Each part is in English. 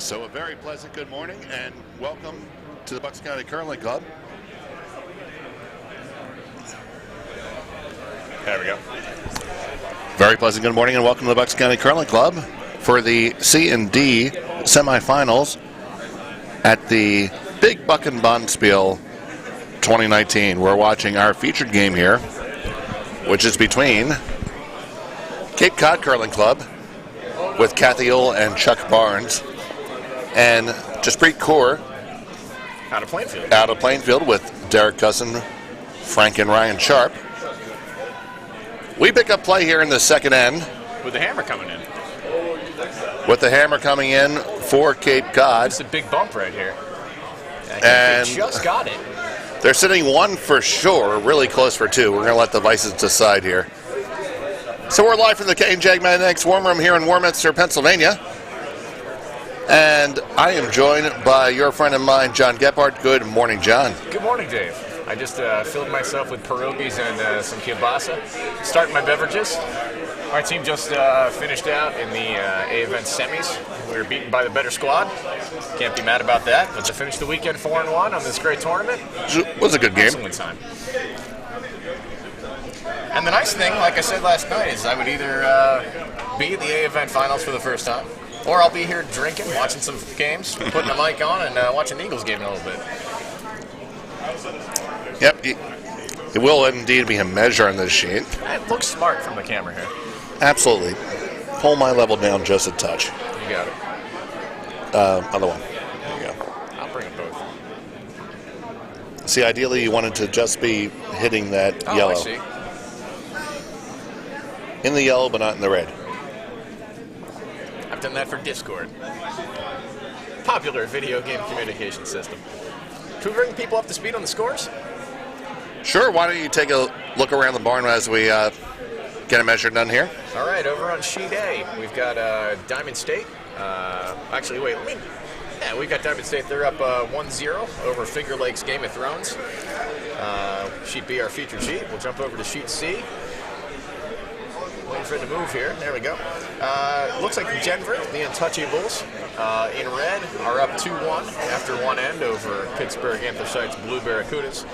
So a very pleasant good morning and welcome to the Bucks County Curling Club. There we go. Very pleasant good morning and welcome to the Bucks County Curling Club for the C&D semifinals at the Big Buckin Bonspiel 2019. We're watching our featured game here, which is between Cape Cod Curling Club with Kathy Ull and Chuck Barnes, and Jaspreet Kaur out of Plainfield with Derek Cusson, Frank and Ryan Sharp. We pick up play here in the second end. With the hammer coming in. With the hammer coming in for Cape Cod. It's a big bump right here. And they just got it. They're sitting one for sure, really close for two. We're going to let the Vices decide here. So we're live from the K&J Magnetics Warm Room here in Warminster, Pennsylvania. And I am joined by your friend of mine, John Gephardt. Good morning, John. Good morning, Dave. I just filled myself with pierogies and some kielbasa. Starting my beverages. Our team just finished out in the A event semis. We were beaten by the better squad. Can't be mad about that. But to finish the weekend 4-1 on this great tournament. It was a good game. Excellent time. And the nice thing, like I said last night, is I would either be at the A event finals for the first time, or I'll be here drinking, watching some games, putting the mic on, and watching the Eagles game in a little bit. Yep, it will indeed be a measure on this sheet. It looks smart from the camera here. Absolutely. Pull my level down just a touch. You got it. Other one. There you go. I'll bring them both. See, ideally you wanted to just be hitting that yellow. I see. In the yellow, but not in the red. I've done that for Discord. Popular video game communication system. Should we bring people up to speed on the scores? Sure, why don't you take a look around the barn as we get a measure done here? All right, over on sheet A, we've got Diamond State. We've got Diamond State. They're up 1-0 over Finger Lakes Game of Thrones. Sheet B, our featured sheet. We'll jump over to sheet C. Waiting for it to move here. There we go. Looks like Denver, the Untouchables, in red, are up 2-1 after one end over Pittsburgh Anthracite's Blue Barracudas.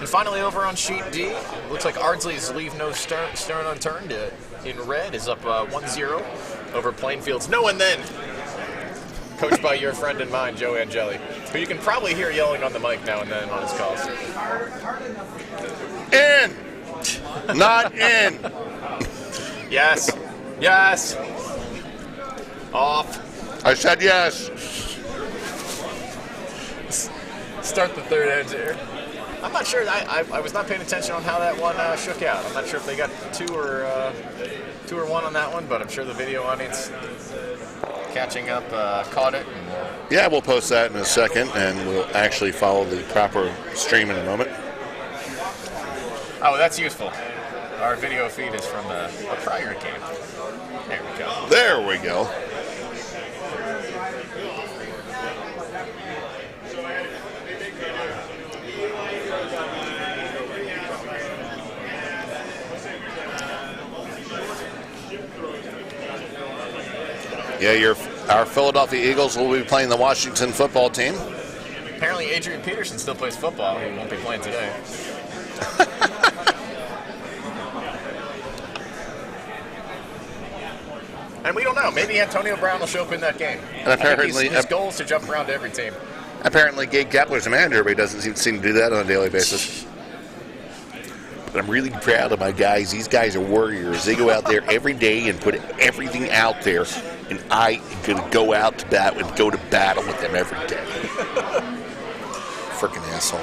And finally, over on sheet D, looks like Ardsley's Leave No Stone Unturned in red is up 1-0 over Plainfield's No and Then, coached by your friend and mine, Joe Angeli, who you can probably hear yelling on the mic now and then on his calls. In! Not in! Yes. Yes. Off. I said yes. Start the third edge here. I'm not sure. I was not paying attention on how that one shook out. I'm not sure if they got two or one on that one, but I'm sure the video audience catching up caught it. Yeah, we'll post that in a second, and we'll actually follow the proper stream in a moment. Oh, that's useful. Our video feed is from a prior game. There we go. There we go. Yeah, our Philadelphia Eagles will be playing the Washington football team. Apparently Adrian Peterson still plays football. He won't be playing today. And we don't know. Maybe Antonio Brown will show up in that game. And apparently, his goal is to jump around to every team. Apparently, Gabe Kapler's a manager, but he doesn't seem to do that on a daily basis. But I'm really proud of my guys. These guys are warriors. They go out there every day and put everything out there. And I am going to go out to bat and go to battle with them every day. Freaking asshole.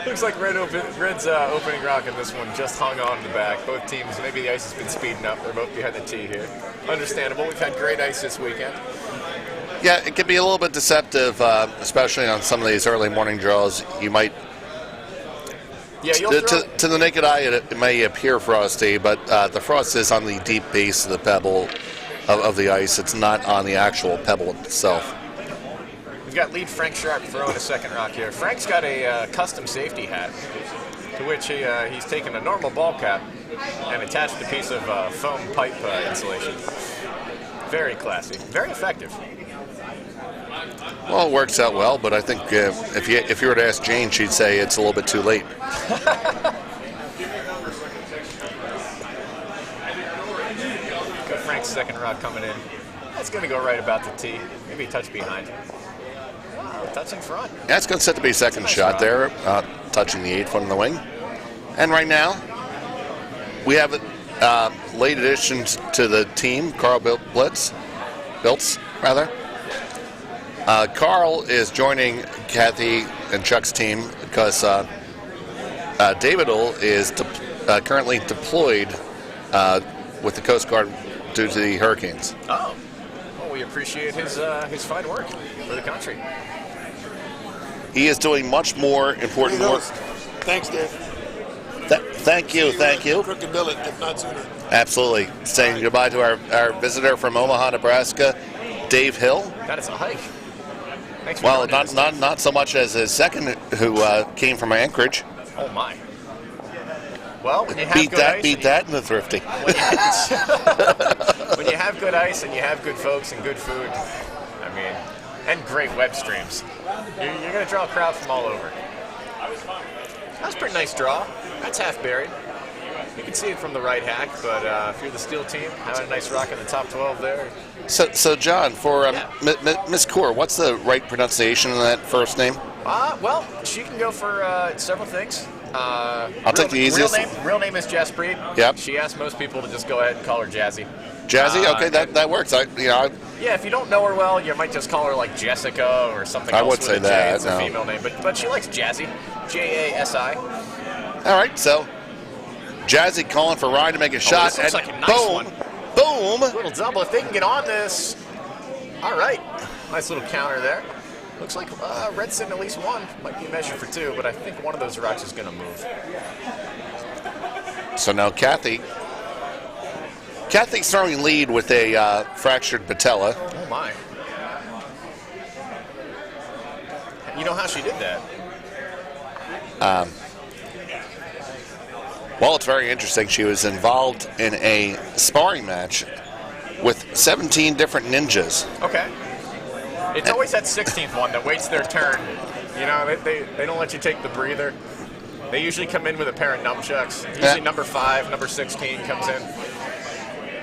Looks like Red's opening rock in this one just hung on to the back. Both teams, maybe the ice has been speeding up. They're both behind the tee here. Understandable. We've had great ice this weekend. Yeah, it can be a little bit deceptive, especially on some of these early morning draws. You might... Yeah, to the naked eye, it may appear frosty, but the frost is on the deep base of the pebble of the ice. It's not on the actual pebble itself. We've got lead Frank Sharp throwing a second rock here. Frank's got a custom safety hat, to which he's taken a normal ball cap and attached a piece of foam pipe insulation. Very classy. Very effective. Well, it works out well, but I think if you were to ask Jane, she'd say it's a little bit too late. Got Frank's second rock coming in. That's going to go right about the tee. Maybe a touch behind. Touch in front. Yeah, it's going to set to be second shot there, touching the 8 foot in the wing. And right now, we have late additions to the team, Carl Biltz. Carl is joining Kathy and Chuck's team because Davidl is currently deployed with the Coast Guard due to the hurricanes. Oh, well, we appreciate his fine work for the country. He is doing much more important work. Thanks, Dave. Thank you. Crooked billet, if not sooner. Absolutely. Saying goodbye to our visitor from Omaha, Nebraska, Dave Hill. That is a hike. Thanks for Well, joining us, Dave. not so much as his second, who came from Anchorage. Oh, my. Well, when you have Beat good that, ice beat and that in the Thrifty. when you have good ice and you have good folks and good food, I mean, and great web streams, you're going to draw a crowd from all over. That was a pretty nice draw. That's half buried. You can see it from the right hack, but if you're the steel team, having a nice rock in the top 12 there. So John, for Miss Kaur, what's the right pronunciation of that first name? Well, she can go for several things. I'll take the easiest. Real name is Jess Breed. Yep. She asked most people to just go ahead and call her Jazzy. Jazzy? Okay, that works. Yeah, if you don't know her well, you might just call her like Jessica or something else. I would with say a J. that, It's a no. female name, but she likes Jazzy. Jasi. All right, so Jazzy calling for Ryan to make a shot, this looks and like a nice one. boom. Little double. If they can get on this. All right. Nice little counter there. Looks like Red's sitting at least one. Might be a measure for two, but I think one of those rocks is going to move. So now Kathy's throwing lead with a fractured patella. Oh, my. You know how she did that? Well, it's very interesting. She was involved in a sparring match with 17 different ninjas. Okay. It's always that 16th one that waits their turn. You know, they don't let you take the breather. They usually come in with a pair of nunchucks. Usually number 5, number 16 comes in.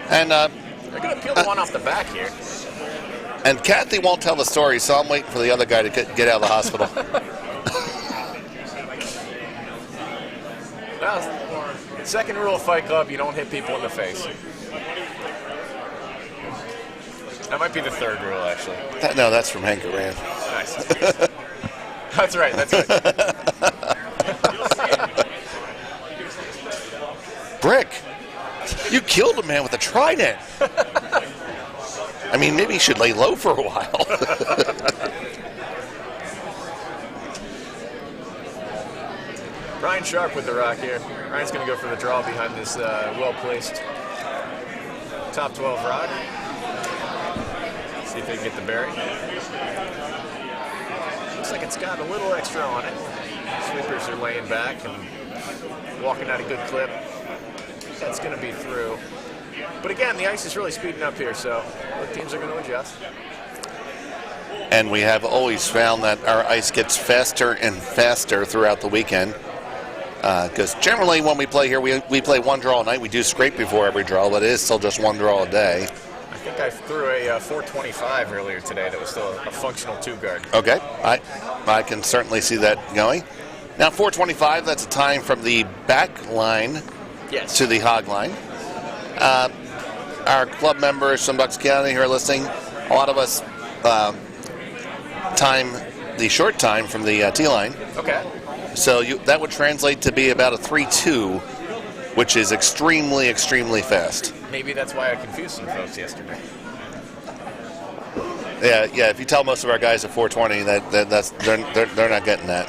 And they're going to peel the one off the back here. And Kathy won't tell the story, so I'm waiting for the other guy to get out of the hospital. Well, second rule of Fight Club, you don't hit people in the face. That might be the third rule, actually. No, that's from Hank Rand. Nice. That's right. Brick, you killed a man with a trident. I mean, maybe you should lay low for a while. Ryan Sharp with the rock here. Ryan's going to go for the draw behind this well-placed top 12 rock. See if they can get the berry. Looks like it's got a little extra on it. Sweepers are laying back and walking at a good clip. That's going to be through. But again, the ice is really speeding up here, so both teams are going to adjust. And we have always found that our ice gets faster and faster throughout the weekend. Because generally when we play here, we play one draw a night. We do scrape before every draw, but it is still just one draw a day. I think I threw a 425 earlier today that was still a functional 2-guard. Okay, I can certainly see that going. Now 425, that's a time from the back line to the hog line. Our club members from Bucks County who are listening, a lot of us time the short time from the tee line. Okay. So that would translate to be about a 3-2, which is extremely, extremely fast. Maybe that's why I confused some folks yesterday. Yeah. If you tell most of our guys at 420, they're not getting that.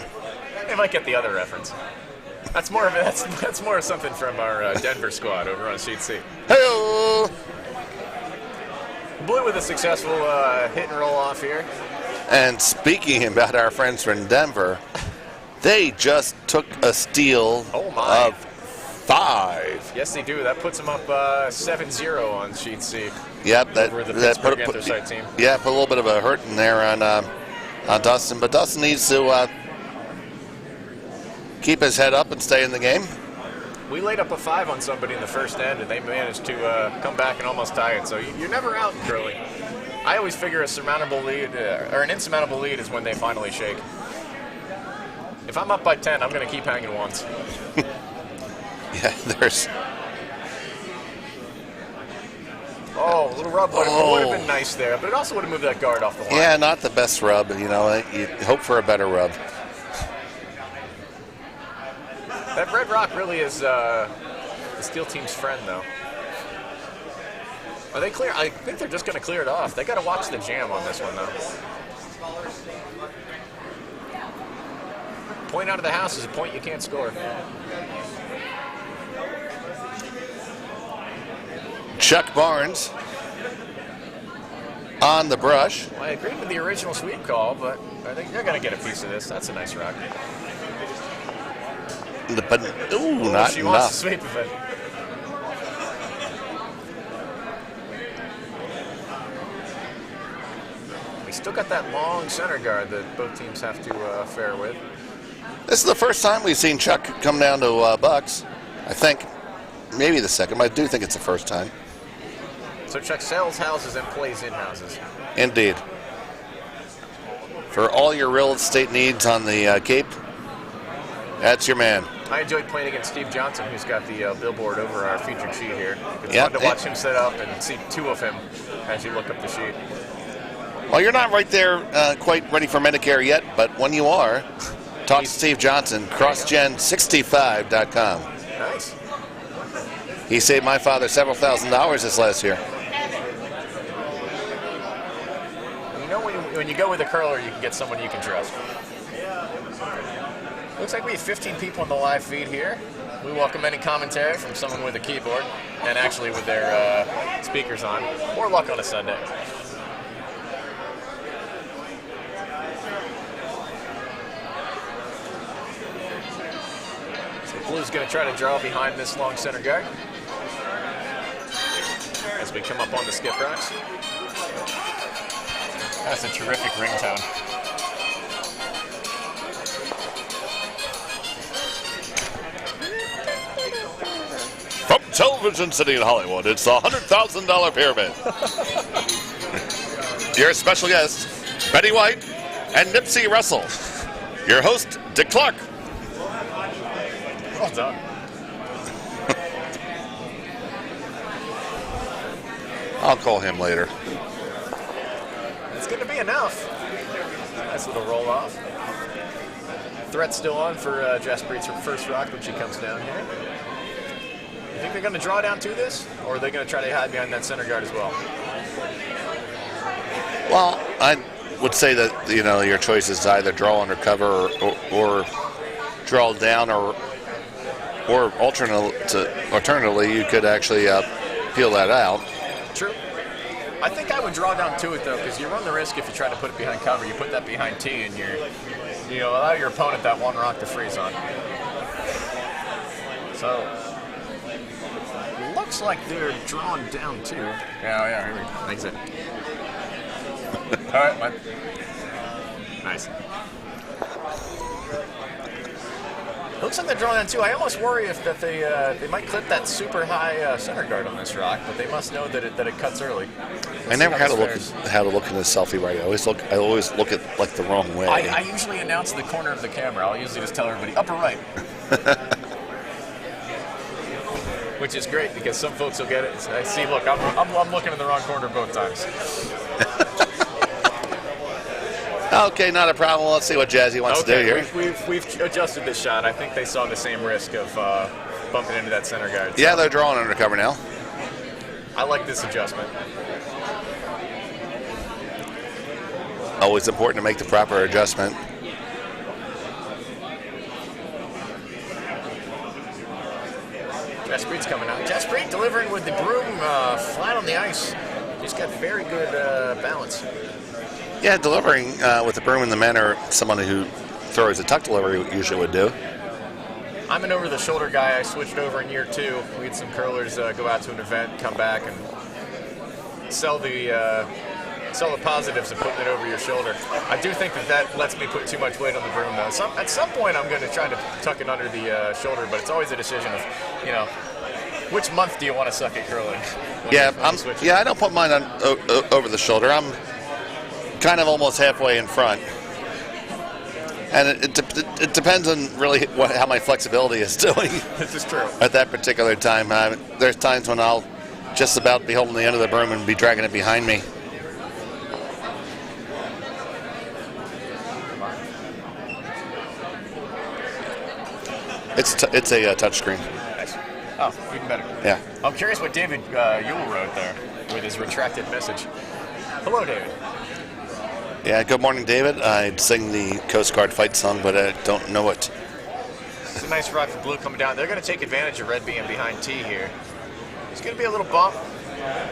They might get the other reference. That's more of something from our Denver squad over on Sheet C. Hey-o! Blue with a successful hit and roll off here. And speaking about our friends from Denver, they just took a steal of 5. Yes, they do. That puts them up 7-0 on Sheet C. Yep, over the Pittsburgh Anthracite team. Yeah, put a little bit of a hurt in there on Dustin, but Dustin needs to keep his head up and stay in the game. We laid up a 5 on somebody in the first end, and they managed to come back and almost tie it. So you're never out in curling. I always figure a surmountable lead or an insurmountable lead is when they finally shake. If I'm up by 10, I'm going to keep hanging once. Yeah, there's. Oh, a little rub would have been nice there, but it also would have moved that guard off the line. Yeah, not the best rub. You know, you hope for a better rub. That red rock really is the steel team's friend, though. Are they clear? I think they're just going to clear it off. They got to watch the jam on this one, though. Point out of the house is a point you can't score. Chuck Barnes on the brush. Well, I agreed with the original sweep call, but I think you're going to get a piece of this. That's a nice rock. But, ooh, not she enough. wants to sweep of it. We still got that long center guard that both teams have to fare with. This is the first time we've seen Chuck come down to Bucks. I think maybe the second, but I do think it's the first time. So Chuck sells houses and plays in houses. Indeed. For all your real estate needs on the Cape, that's your man. I enjoyed playing against Steve Johnson, who's got the billboard over our featured sheet here. It's Yep. fun to watch him set up and see two of him as you look up the sheet. Well, you're not right there quite ready for Medicare yet, but when you are, talk to Steve Johnson, crossgen65.com. Nice. He saved my father several $1,000s this last year. You know when you go with a curler, you can get someone you can trust. Looks like we have 15 people on the live feed here. We welcome any commentary from someone with a keyboard and actually with their speakers on, or luck on a Sunday. So Blue's going to try to draw behind this long center guard as we come up on the skip rocks. That's a terrific ringtone. From Television City in Hollywood, it's the $100,000 pyramid. Your special guests, Betty White and Nipsey Russell. Your host, Dick Clark. Well done. I'll call him later. It's going to be enough. Nice little roll off. Threat's still on for Jaspreet's first rock when she comes down here. You think they're going to draw down to this, or are they going to try to hide behind that center guard as well? Well, I would say that, you know, your choice is either draw under cover or draw down, or alternatively, you could actually peel that out. True. I think I would draw down to it, though, because you run the risk if you try to put it behind cover. You put that behind T, and you allow your opponent that one rock to freeze on. So, looks like they're drawn down, too. Yeah, here we go. Exit. All right, man. Nice. Looks like they're drawing down, too. I almost worry that they might clip that super high center guard on this rock, but they must know that it cuts early. I never had to look in the selfie right. I always look at like the wrong way. I usually announce the corner of the camera. I'll usually just tell everybody upper right. Which is great because some folks will get it. I see, look, I'm looking in the wrong corner both times. Okay, not a problem. Let's see what Jazzy wants to do here. We've adjusted this shot. I think they saw the same risk of bumping into that center guard. So Yeah, they're drawing under cover now. I like this adjustment. Always important to make the proper adjustment. Jaspreet's coming out. Jaspreet delivering with the broom flat on the ice. He's got very good balance. Yeah, delivering with the broom in the manner someone who throws a tuck delivery usually would do. I'm an over-the-shoulder guy. I switched over in year 2. We had some curlers go out to an event, come back, and sell the positives of putting it over your shoulder. I do think that lets me put too much weight on the broom, though. At some point, I'm going to try to tuck it under the shoulder, but it's always a decision of, which month do you want to suck at curling? I don't put mine on over the shoulder. I'm kind of almost halfway in front. And it depends on really how my flexibility is doing. This is true. At that particular time. There's times when I'll just about be holding the end of the broom and be dragging it behind me. It's a touch screen. Nice. Oh, even better. Yeah. I'm curious what David Yule wrote there with his retracted message. Hello, David. Yeah, good morning, David. I'd sing the Coast Guard fight song, but I don't know it. It's a nice rock for Blue coming down. They're going to take advantage of red being behind T here. It's going to be a little bump.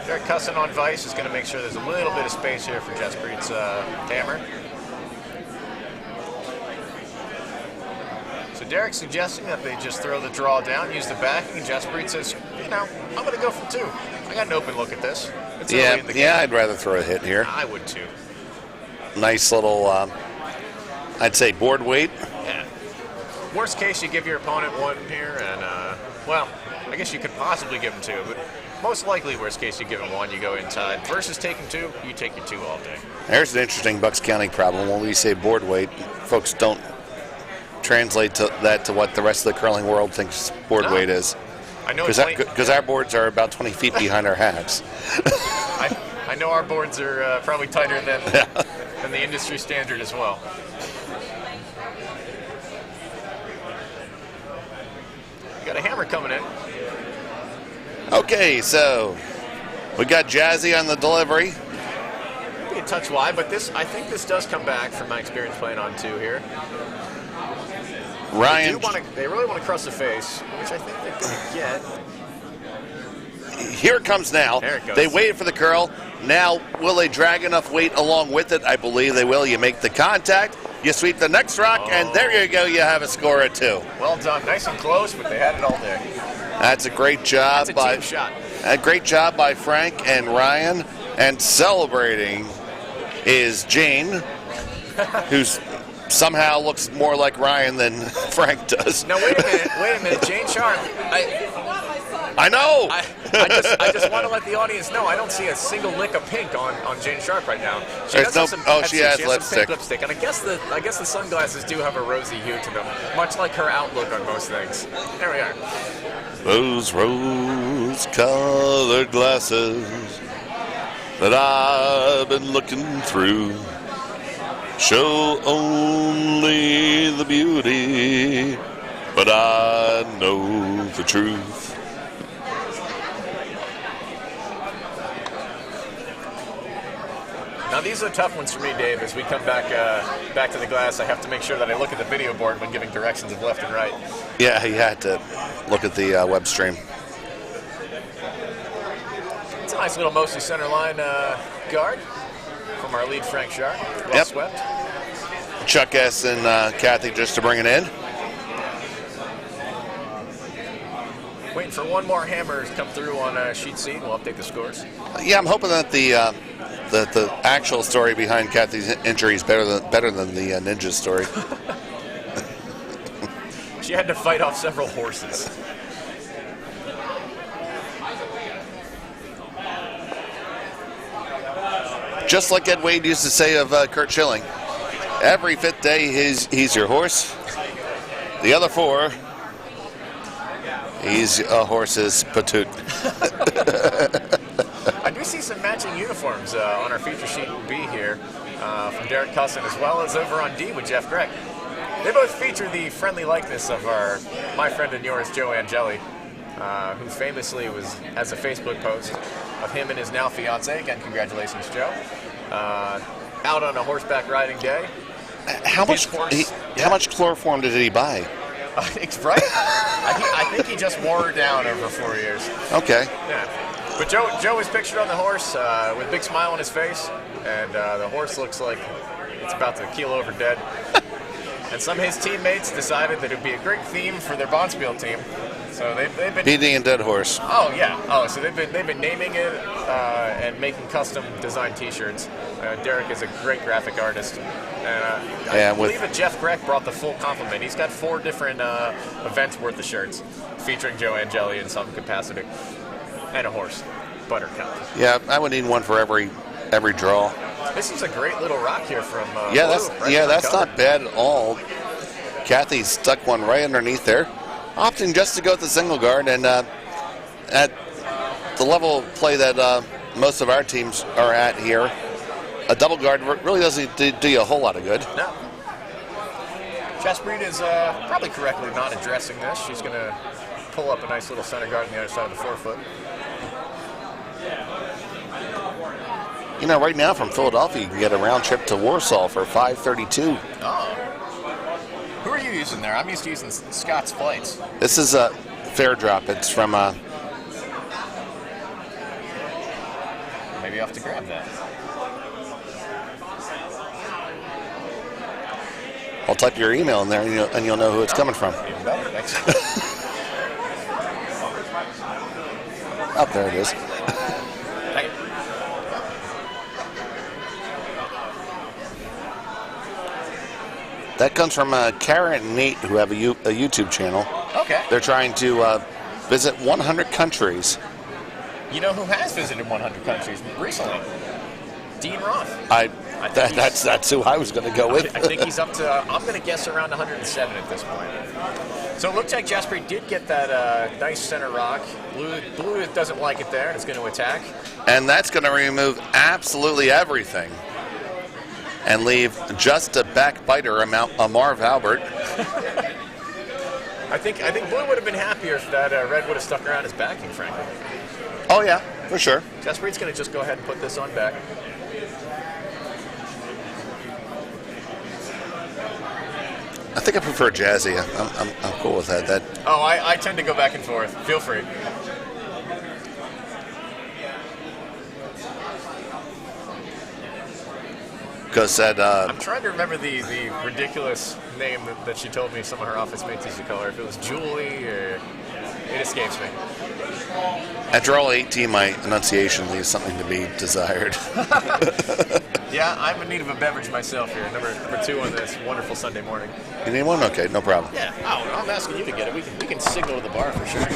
Derek Cussin on Vice is going to make sure there's a little bit of space here for Jaspreet's hammer. So Derek's suggesting that they just throw the draw down, use the backing, and Jaspreet says, you know, I'm going to go for 2. I got an open look at this. It's early in the game. Yeah, I'd rather throw a hit here. I would too. Nice little, I'd say board weight. Yeah. Worst case, you give your opponent 1 here, and, well, I guess you could possibly give him 2, but most likely, worst case, you give him 1, you go inside. Versus taking 2, you take your 2 all day. There's an interesting Bucks County problem. When we say board weight, folks don't translate that to what the rest of the curling world thinks board weight is. I know because our boards are about 20 feet behind our hats. I know our boards are probably tighter than the industry standard as well. You got a hammer coming in. Okay, so we got Jazzy on the delivery. Maybe a touch wide, but I think this does come back from my experience playing on 2 here. Ryan, they really want to cross the face, which I think they're going to get. Here it comes now. There it goes. They waited for the curl. Now, will they drag enough weight along with it? I believe they will. You make the contact, you sweep the next rock, and there you go. You have a score at 2. Well done. Nice and close, but they had it all day. That's a great job. That's a team shot. A great job by Frank and Ryan. And celebrating is Jane, who's somehow looks more like Ryan than Frank does. Now, wait a minute. Jane Sharp, I know. I just want to let the audience know I don't see a single lick of pink on Jane Sharp right now. She has lipstick. Some pink lipstick, and I guess the sunglasses do have a rosy hue to them, much like her outlook on most things. There we are. Those rose-colored glasses that I've been looking through show only the beauty, but I know the truth. Now these are tough ones for me, Dave. As we come back to the glass, I have to make sure that I look at the video board when giving directions of left and right. Yeah, you had to look at the web stream. It's a nice little mostly center line guard from our lead, Frank Sharp. Well swept. Chuck S. and Kathy just to bring it in. Waiting for one more hammer to come through on sheet C, and we'll update the scores. Yeah, I'm hoping that the actual story behind Kathy's injury is better than the ninja story. She had to fight off several horses. Just like Ed Wade used to say of Kurt Schilling, every 5th day he's your horse. The other 4, he's a horse's patoot. I do see some matching uniforms on our feature sheet B here from Derek Cussin, as well as over on D with Jeff Gregg. They both feature the friendly likeness of my friend and yours, Joe Angeli, who famously has a Facebook post of him and his now fiance. Again, congratulations, Joe. Out on a horseback riding day. How much chloroform did he buy? Right? I think he just wore her down over 4 years. Okay. Yeah. But Joe is pictured on the horse with a big smile on his face, and the horse looks like it's about to keel over dead. And some of his teammates decided that it would be a great theme for their Bonspiel team. So they've been beating a dead horse. Oh yeah. Oh, so they've been naming it and making custom design T-shirts. Derek is a great graphic artist. I believe that Jeff Gregg brought the full complement. He's got 4 different events worth of shirts featuring Joe Angeli in some capacity, and a horse, Buttercup. Yeah, I would need one for every draw. This is a great little rock here from that's not bad at all. Kathy stuck one right underneath there, opting just to go with the single guard, and at the level of play that most of our teams are at here, a double guard really doesn't do you a whole lot of good. No. Jaspreet is probably correctly not addressing this. She's going to pull up a nice little center guard on the other side of the forefoot. You know, right now from Philadelphia, you can get a round trip to Warsaw for $532. Oh. Who are you using there? I'm used to using Scott's flights. This is a fair drop. It's from maybe I'll have to grab that. I'll type your email in there, and you'll know who it's coming from. Even better. Thanks. Oh, there it is. Thank you. That comes from Karen and Nate, who have a YouTube channel. Okay. They're trying to visit 100 countries. You know who has visited 100 countries recently? Dean Roth. That's who I was going to go with. I think he's up to, I'm going to guess around 107 at this point. So it looks like Jasper did get that nice center rock. Blue doesn't like it there and it's going to attack. And that's going to remove absolutely everything and leave just a backbiter, a Marv Albert. I think Blue would have been happier if that red would have stuck around his backing, frankly. Oh, yeah, for sure. Jasper's going to just go ahead and put this on back. I think I prefer Jazzy. I'm cool with that. Oh, I tend to go back and forth. Feel free. Because that. I'm trying to remember the ridiculous name that she told me some of her office mates used to call her. If it was Julie or... It escapes me. After all 18, my enunciation leaves something to be desired. Yeah, I'm in need of a beverage myself here. Number 2 on this wonderful Sunday morning. You need one? Okay, no problem. Yeah. Oh, I'm asking you to get it. We can signal to the bar for sure.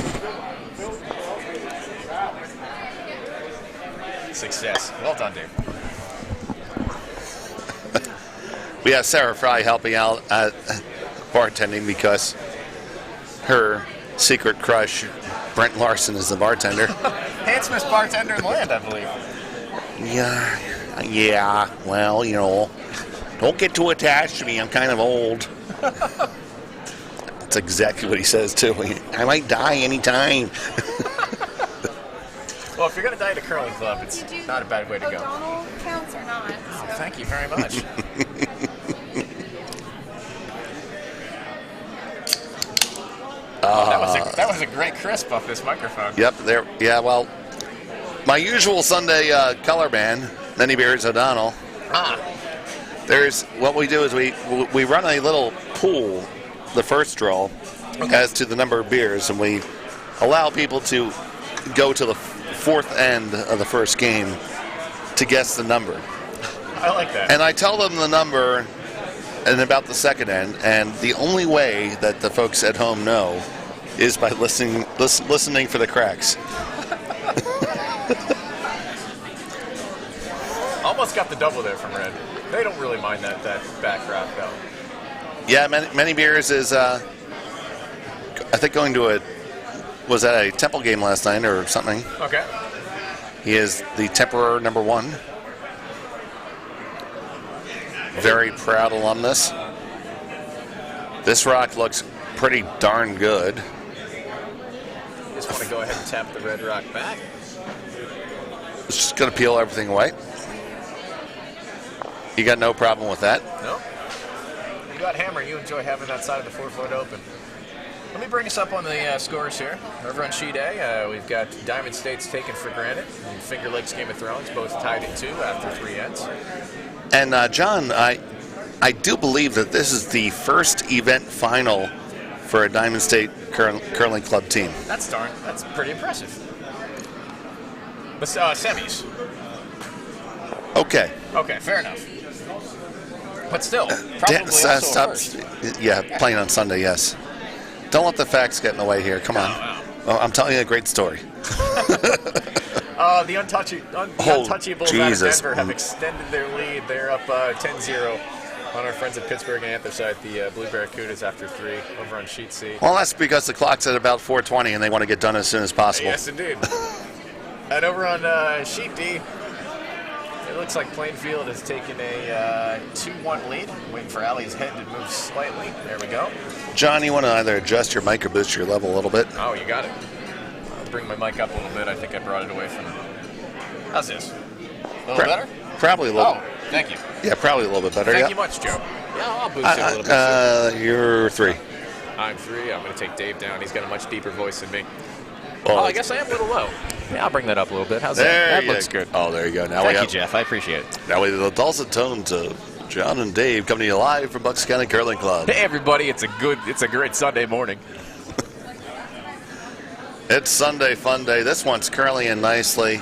Success. Well done, Dave. We have Sarah Fry helping out at bartending because her secret crush, Brent Larson, is the bartender. Handsomest bartender in the land, I believe. Yeah. Well, don't get too attached to me. I'm kind of old. That's exactly what he says, too. I might die anytime. Well, if you're going to die at a curling club, it's not a bad way to go. O'Donnell counts or not? Oh, thank you very much. That was a great crisp off this microphone. Yep, there. Yeah, well, my usual Sunday color band, Many Beers O'Donnell. There's what we do is we run a little pool, the first draw, as to the number of beers, and we allow people to go to the fourth end of the first game to guess the number. I like that. And I tell them the number in about the second end, and the only way that the folks at home know is by listening for the cracks. Almost got the double there from Red. They don't really mind that back rock, though. Yeah, many beers is, I think going to was at a Temple game last night or something. Okay. He is the Temperer number 1. Very proud alumnus. This rock looks pretty darn good. Just want to go ahead and tap the red rock back. It's just going to peel everything away. You got no problem with that? No. You got hammer. You enjoy having that side of the 4-foot open. Let me bring us up on the scores here. Over on sheet A, we've got Diamond State's Taken for Granted and Finger Lakes Game of Thrones, both tied at 2 after 3 ends. And John, I do believe that this is the first event final for a Diamond State curling club team. That's pretty impressive. The semis. Okay. Okay, fair enough. But still, probably also first. Yeah, playing on Sunday, yes. Don't let the facts get in the way here. Come on. Wow. Well, I'm telling you a great story. The Untouchables out of Denver have extended their lead. They're up 10-0 on our friends at Pittsburgh and Anthracite, the Blue Barracudas, after 3 over on sheet C. Well, that's because the clock's at about 4:20 and they want to get done as soon as possible. Yes, indeed. And over on sheet D, it looks like Plainfield has taken a 2-1 lead. Waiting for Allie's head to move slightly. There we go. John, you want to either adjust your mic or boost your level a little bit? Oh, you got it. I'll bring my mic up a little bit. I think I brought it away from it. How's this? A little better? Probably a little. Oh, thank you. Yeah, probably a little bit better. Thank you much, Joe. Yeah, I'll boost it a little bit. You're 3. I'm 3. I'm going to take Dave down. He's got a much deeper voice than me. Oh, I guess I am a little low. Yeah, I'll bring that up a little bit. How's that? That looks good. Oh, there you go. Now Thank you, Jeff. I appreciate it. Now we have the dulcet tones of John and Dave coming to you live from Bucks County Curling Club. Hey, everybody. It's a great Sunday morning. It's Sunday fun day. This one's curling in nicely.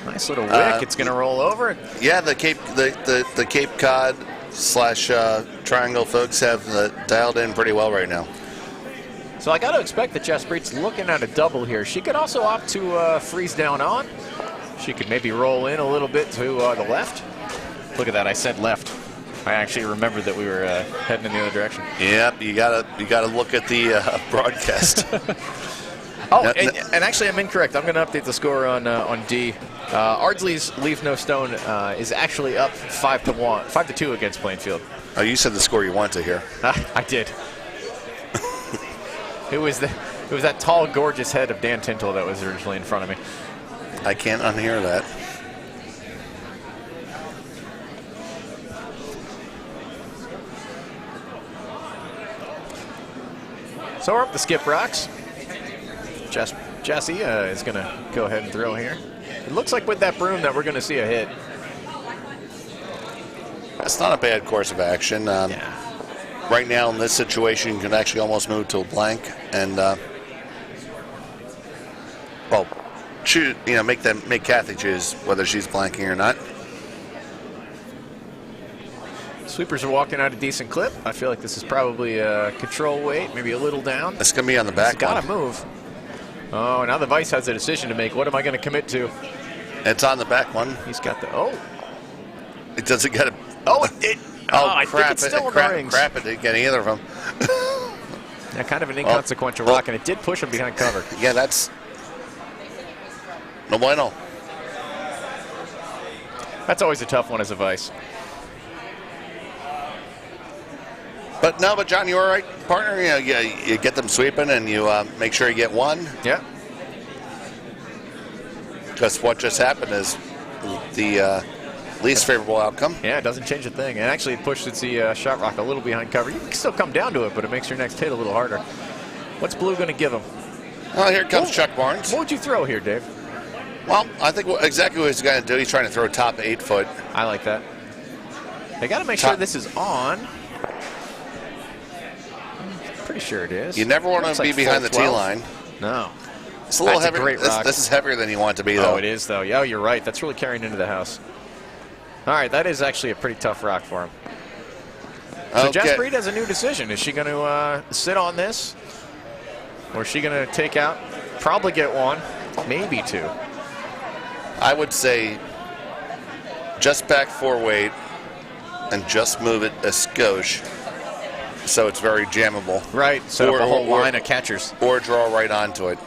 Nice little wick. It's going to roll over. Yeah, the Cape Cod / Triangle folks have dialed in pretty well right now. So I got to expect that Jaspreet's looking at a double here. She could also opt to freeze down on. She could maybe roll in a little bit to the left. Look at that. I said left. I actually remembered that we were heading in the other direction. Yep, you gotta look at the broadcast. And actually, I'm incorrect. I'm going to update the score on D. Ardsley's Leave No Stone is actually up 5-2 against Plainfield. Oh, you said the score you want to hear. I did. It was that tall, gorgeous head of Dan Tintle that was originally in front of me. I can't unhear that. So we're up the skip rocks. Jesse is going to go ahead and throw here. It looks like with that broom that we're going to see a hit. That's not a bad course of action. Yeah. Right now in this situation, you can actually almost move to a blank and, choose. Make Kathy choose whether she's blanking or not. Sweepers are walking out a decent clip. I feel like this is probably a control weight, maybe a little down. It's going to be on the back. Got to move. Oh, now the Vice has a decision to make. What am I going to commit to? It's on the back one. He's got the It doesn't get a. I think it's still in the rings. Crap! It didn't get either of them. Yeah, kind of an inconsequential rock, and it did push him behind cover. Yeah, that's no bueno. That's always a tough one as a Vice. But John, you're right, partner. You get them sweeping, and you make sure you get one. Yeah. Because what just happened is the least favorable outcome. Yeah, it doesn't change a thing. And actually, it pushed the shot rock a little behind cover. You can still come down to it, but it makes your next hit a little harder. What's Blue going to give him? Oh, here comes Chuck Barnes. What would you throw here, Dave? Well, I think exactly what he's going to do. He's trying to throw top 8 foot. I like that. They got to make sure this is on. Pretty sure it is. You never want to be behind the tee line. No. It's a little heavier. Great rock. This is heavier than you want it to be, though. Oh, it is, though. Yeah, you're right. That's really carrying into the house. All right, that is actually a pretty tough rock for him. So Jaspreet has a new decision. Is she going to sit on this? Or is she going to take out? Probably get one. Maybe two. I would say just back 4 weight and just move it a skosh so it's very jammable. Right, so the whole line of catchers. Or draw right onto it.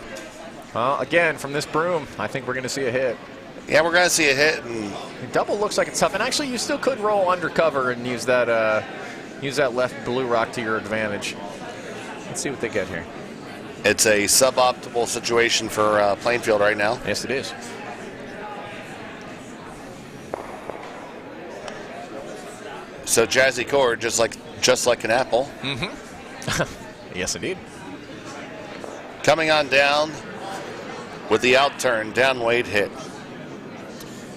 Well, again, from this broom, I think we're going to see a hit. Yeah, we're going to see a hit. And the double looks like it's tough. And actually, you still could roll undercover and use that left blue rock to your advantage. Let's see what they get here. It's a suboptimal situation for Plainfield right now. Yes, it is. So Jazzy Kaur, just like an apple. Mm-hmm. Yes, indeed. Coming on down with the outturn, down weight hit.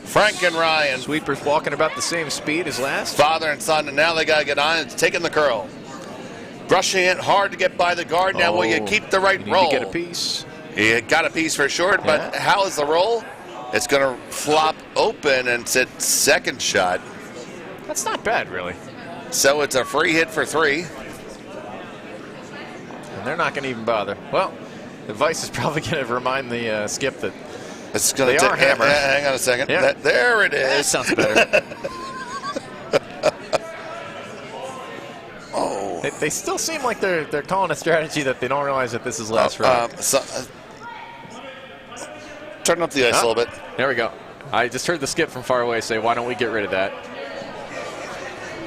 Frank and Ryan. Sweepers walking about the same speed as last. Father and son, and now they got to get on. It's taking the curl. Brushing it hard to get by the guard. Now will you keep the right roll? You get a piece. You got a piece for sure, but how is the roll? It's going to flop open and sit second shot. That's not bad, really. So it's a free hit for 3. And they're not going to even bother. Well, the Vice is probably going to remind the skip that it's going they are hammered. Hang on a second. Yeah. There it is. That sounds better. They still seem like they're calling a strategy that they don't realize that this is last round. Turn up the ice a little bit. There we go. I just heard the skip from far away say, why don't we get rid of that?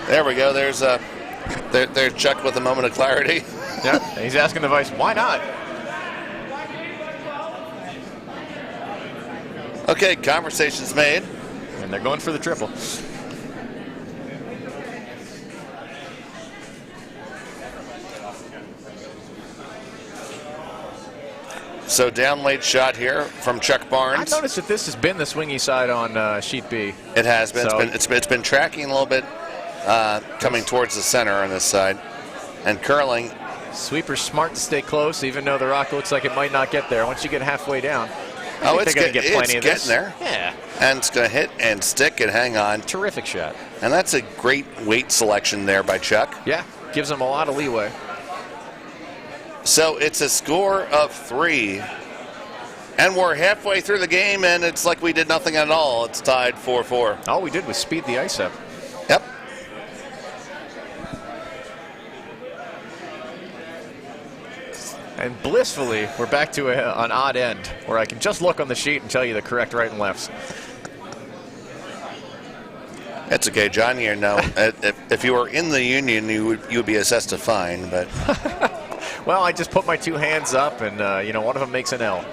There we go. There's Chuck with a moment of clarity. Yeah, he's asking the Vice, why not? Okay, conversation's made. And they're going for the triple. So down late shot here from Chuck Barnes. I've noticed that this has been the swingy side on sheet B. It has been. So It's been tracking a little bit, coming towards the center on this side, and curling. Sweeper's smart to stay close, even though the rock looks like it might not get there. Once you get halfway down, I think they're going to get plenty of this. It's getting there. Yeah. And it's going to hit and stick and hang on. Terrific shot. And that's a great weight selection there by Chuck. Yeah, gives him a lot of leeway. So it's a score of 3. And we're halfway through the game, and it's like we did nothing at all. It's tied 4-4. All we did was speed the ice up. Yep. And blissfully, we're back to an odd end, where I can just look on the sheet and tell you the correct right and lefts. It's okay, John. You know, if you were in the union, you would be assessed a fine. But well, I just put my 2 hands up, and one of them makes an L.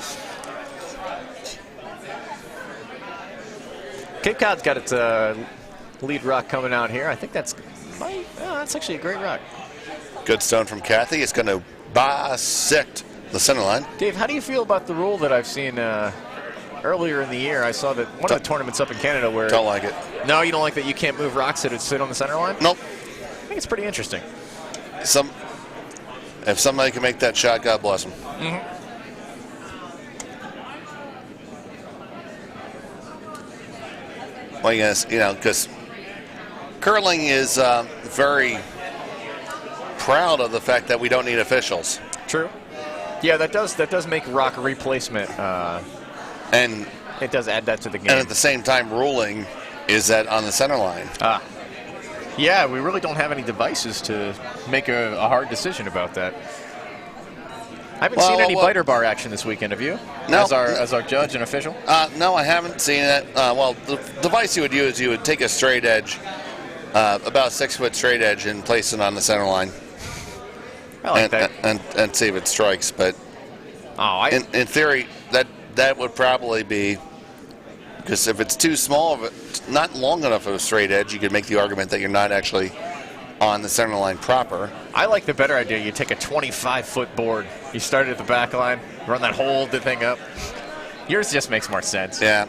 Cape Cod's got its lead rock coming out here. I think that's actually a great rock. Good stone from Kathy. It's going to bisect the center line. Dave, how do you feel about the rule that I've seen earlier in the year? I saw that one of the tournaments up in Canada where... Don't like it. No, you don't like that you can't move rocks that would sit on the center line? Nope. I think it's pretty interesting. If somebody can make that shot, God bless them. Mm-hmm. Well, yes, because curling is very proud of the fact that we don't need officials. True. Yeah, that does make rock replacement. And it does add that to the game. And at the same time, ruling is that on the center line. Yeah, we really don't have any devices to make a hard decision about that. I haven't seen any biter bar action this weekend, have you? No. As our judge and official? No, I haven't seen it. The device you would use, you would take a straight edge, about a 6-foot straight edge, and place it on the center line. I like that. And see if it strikes. But in theory, that would probably be, because if it's too small of it, not long enough of a straight edge, you could make the argument that you're not actually on the center line proper. I like the better idea. You take a 25-foot board. You start at the back line, run that whole thing up. Yours just makes more sense. Yeah.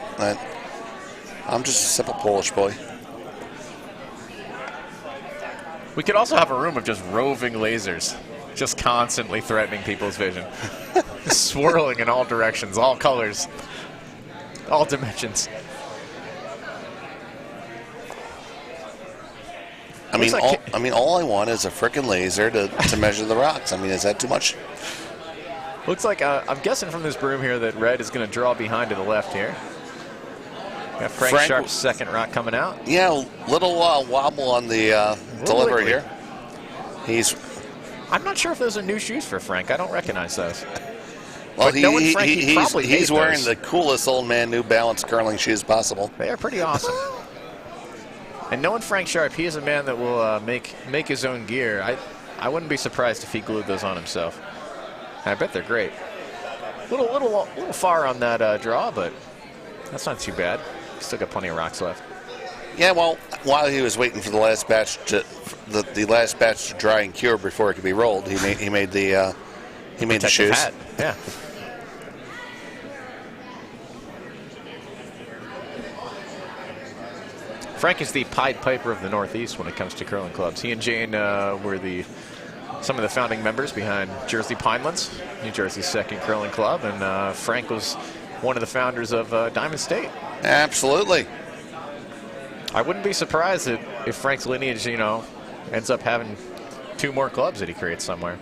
I'm just a simple Polish boy. We could also have a room of just roving lasers, just constantly threatening people's vision. Swirling in all directions, all colors, all dimensions. All I want is a frickin' laser to measure the rocks. Is that too much? Looks like, I'm guessing from this broom here that red is going to draw behind to the left here. Got Frank Sharp's second rock coming out. Yeah, little wobble on the delivery here. I'm not sure if those are new shoes for Frank. I don't recognize those. Well, he's wearing the coolest old man New Balance curling shoes possible. They are pretty awesome. And knowing Frank Sharp, he is a man that will make his own gear. I wouldn't be surprised if he glued those on himself. And I bet they're great. Little far on that draw, but that's not too bad. Still got plenty of rocks left. Yeah, well, while he was waiting for the last batch to dry and cure before it could be rolled, he made the shoes. Hat. Yeah. Frank is the Pied Piper of the Northeast when it comes to curling clubs. He and Jane were some of the founding members behind Jersey Pinelands, New Jersey's second curling club, and Frank was one of the founders of Diamond State. Absolutely. I wouldn't be surprised if Frank's lineage, ends up having 2 more clubs that he creates somewhere.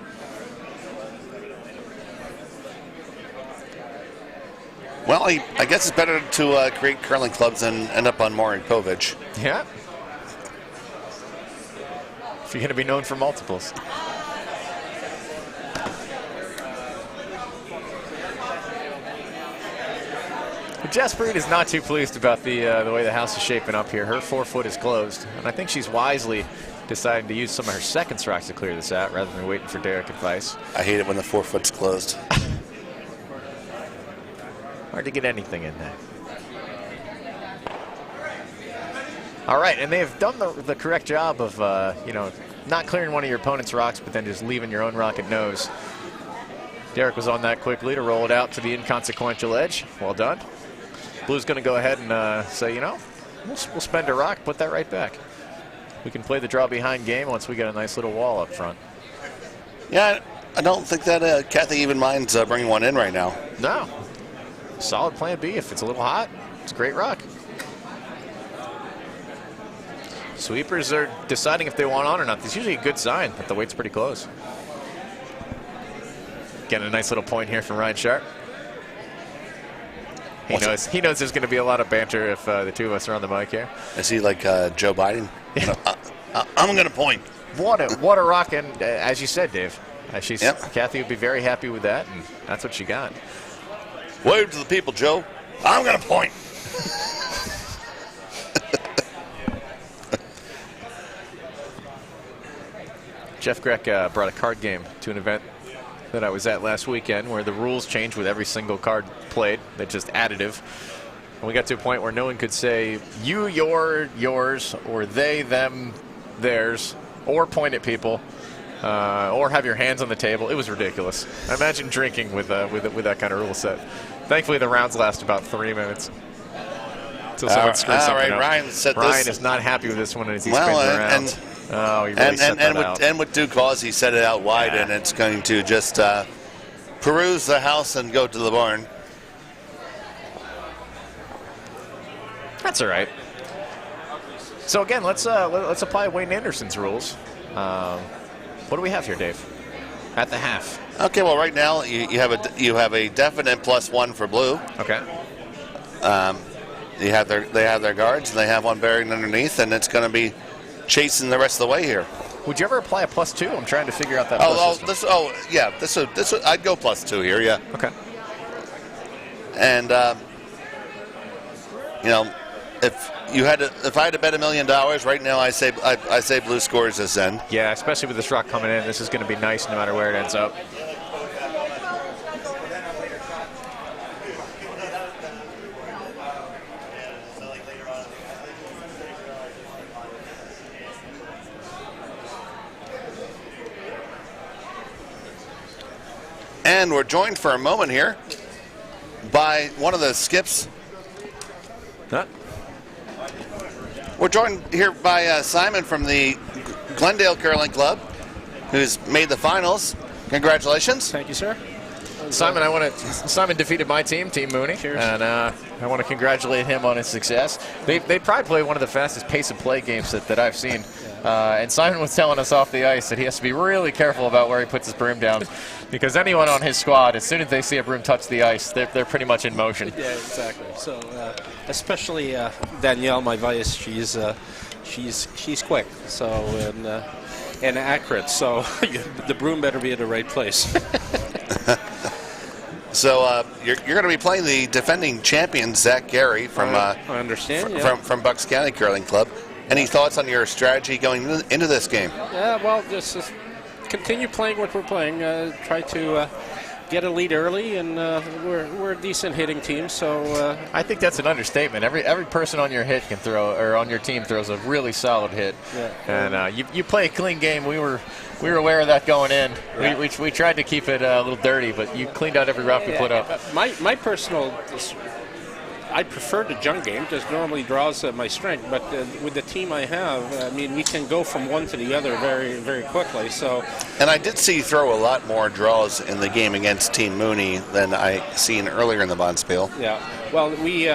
Well, I guess it's better to create curling clubs than end up on Maury Povich. Yeah. If you're going to be known for multiples. Jess Breed is not too pleased about the way the house is shaping up here. Her 4-foot is closed, and I think she's wisely deciding to use some of her second strokes to clear this out rather than waiting for Derek advice. I hate it when the 4-foot's closed. Hard to get anything in there. All right, and they have done the correct job of, not clearing one of your opponent's rocks, but then just leaving your own rock at nose. Derek was on that quickly to roll it out to the inconsequential edge. Well done. Blue's going to go ahead and say, you know, we'll spend a rock, put that right back. We can play the draw behind game once we get a nice little wall up front. Yeah, I don't think that Kathy even minds bringing one in right now. No. Solid plan B. If it's a little hot, it's a great rock. Sweepers are deciding if they want on or not. That's usually a good sign that the weight's pretty close. Getting a nice little point here from Ryan Sharp. He knows there's going to be a lot of banter if the two of us are on the mic here. Is he like Joe Biden? I'm going to point. What a rock, and as you said, Dave, Kathy would be very happy with that, and that's what she got. Wave to the people, Joe. I'm going to point. Jeff Grech brought a card game to an event that I was at last weekend where the rules changed with every single card played. They're just additive. And we got to a point where no one could say you, yours, or they, them, theirs, or point at people, or have your hands on the table. It was ridiculous. Imagine drinking with that kind of rule set. Thankfully, the rounds last about 3 minutes. Until someone screws something up. Ryan is not happy with this one as he spins around. Oh, he really set that out. And with due cause, he set it out wide, and it's going to just peruse the house and go to the barn. That's all right. So again, let's apply Wayne Anderson's rules. What do we have here, Dave? At the half. Okay, well, right now you have a definite +1 for blue. Okay. They have their guards, and they have one buried underneath, and it's going to be chasing the rest of the way here. Would you ever apply a +2? I'm trying to figure out that. This I'd go +2 here. Yeah. Okay. And you know, if I had to bet $1 million right now, I say blue scores this end. Yeah, especially with this rock coming in, this is going to be nice no matter where it ends up. And we're joined for a moment here by one of the skips. Huh? We're joined here by Simon from the Glendale Curling Club, who's made the finals. Congratulations. Thank you, sir. Simon defeated my team, Team Mooney. Cheers. And I want to congratulate him on his success. They probably play one of the fastest pace of play games that I've seen. And Simon was telling us off the ice that he has to be really careful about where he puts his broom down, because anyone on his squad, as soon as they see a broom touch the ice, they're pretty much in motion. Yeah, exactly. So, especially Danielle, my vice, she's quick. So and accurate. So the broom better be at the right place. So you're going to be playing the defending champion Zach Gary from I understand. from Bucks County Curling Club. Any thoughts on your strategy going into this game? Yeah, well, just continue playing what we're playing. Try to get a lead early, and we're a decent hitting team. So I think that's an understatement. Every person on your hit can throw, or on your team throws a really solid hit. Yeah. And you play a clean game. We were aware of that going in. Yeah. We tried to keep it a little dirty, but you cleaned out every rock we put up. My personal. I prefer the junk game because normally draws my strength, but with the team I have, I mean, we can go from one to the other very, very quickly. So, and I did see you throw a lot more draws in the game against Team Mooney than I seen earlier in the Bonspiel. Yeah, well, we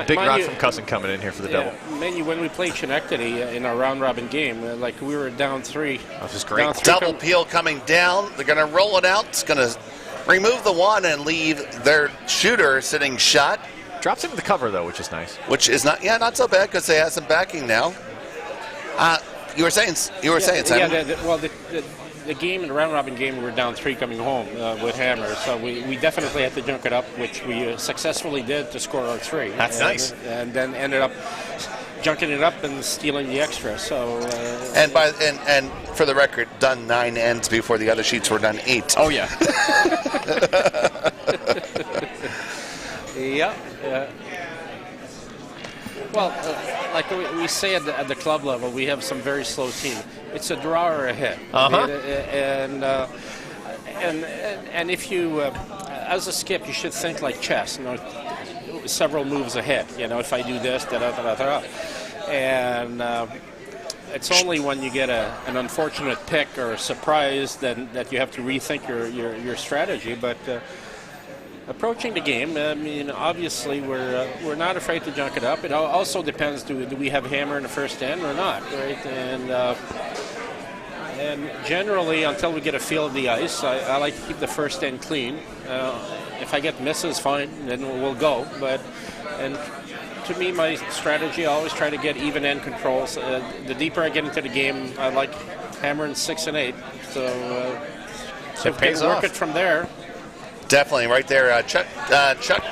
big rock from Cousin coming in here for the double. Mainly when we played Schenectady in our round robin game, like we were down 3. That was great. Double peel coming down. They're going to roll it out. It's going to remove the one and leave their shooter sitting shot. Drops into the cover, though, which is nice. Which is not so bad because they have some backing now. You were saying, Simon? Yeah, the game, in the round-robin game, we were down 3 coming home with Hammer. So we definitely had to junk it up, which we successfully did to score our 3. That's nice. And then ended up junking it up and stealing the extra. So and for the record, done 9 ends before the other sheets were done 8. Oh, yeah. Yeah. Well, like we say at the club level, we have some very slow team. It's a draw or a hit. Uh-huh. And and if you, as a skip, you should think like chess. You know, several moves ahead. You know, if I do this, da da da da da, and it's only when you get an unfortunate pick or a surprise that you have to rethink your strategy. But approaching the game, I mean, obviously we're not afraid to junk it up. It also depends: do we have hammer in the first end or not, right? And generally, until we get a feel of the ice, I like to keep the first end clean. If I get misses, fine, then we'll go. And to me, my strategy, I always try to get even end controls. The deeper I get into the game, I like hammering 6 and 8. So it pays off. Work it from there. Definitely, right there. Chuck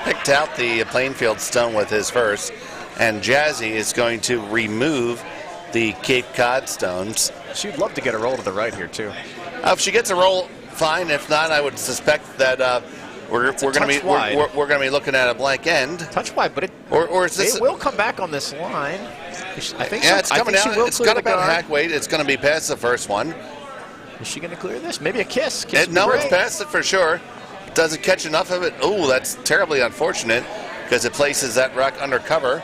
picked out the Plainfield Stone with his first, and Jazzy is going to remove the Cape Cod Stones. She'd love to get a roll to the right here, too. If she gets a roll, fine. If not, I would suspect that we're going to be looking at a blank end. Touch wide, but is this? It will come back on this line. I think. Yeah, it's coming down. It's got about guard. hack weight. It's going to be past the first one. Is she going to clear this? Maybe a kiss. No, it's past it for sure. Doesn't catch enough of it. Oh, that's terribly unfortunate because it places that rock under cover.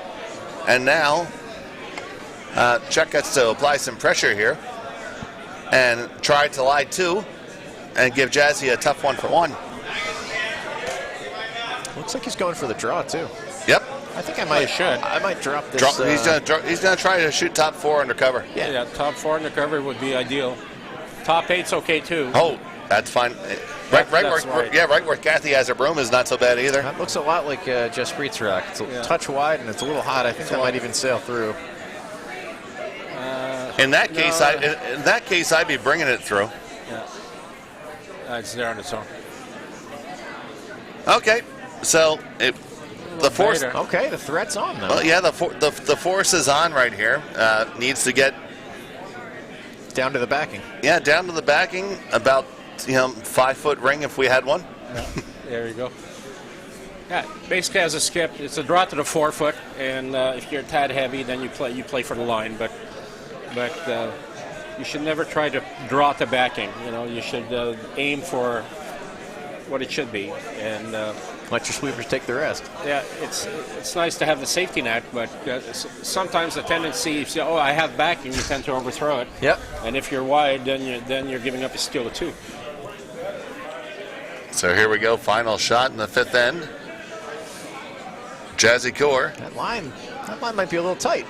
And now Chuck gets to apply some pressure here and try to lie 2 and give Jazzy a tough 1-for-1. Looks like he's going for the draw, too. Yep. I think I might drop this. He's going to try to shoot top 4 undercover. Yeah, top 4 undercover would be ideal. Top 8's okay, too. Oh, that's fine. Right where Kathy has her broom is not so bad either. That looks a lot like Jaspreet's rack. It's a touch wide and it's a little hot. I think that might even sail through. In that case, I'd be bringing it through. Yeah. It's there on its own. Okay, so the force. Okay, the threat's on though. Well, yeah, the force is on right here. Needs to get down to the backing. Yeah, down to the backing. About 5-foot ring if we had one. Yeah, there you go. Yeah, basically as a skip, it's a draw to the 4-foot, and if you're a tad heavy, then you play for the line. But you should never try to draw to backing. You know, you should aim for what it should be, and let your sweepers take the rest. Yeah, it's nice to have the safety net, but sometimes the tendency, if you say, "Oh, I have backing," you tend to overthrow it. Yep. And if you're wide, then you're giving up a steal of 2. So here we go, final shot in the 5th end. Jazzy Kaur. That line might be a little tight.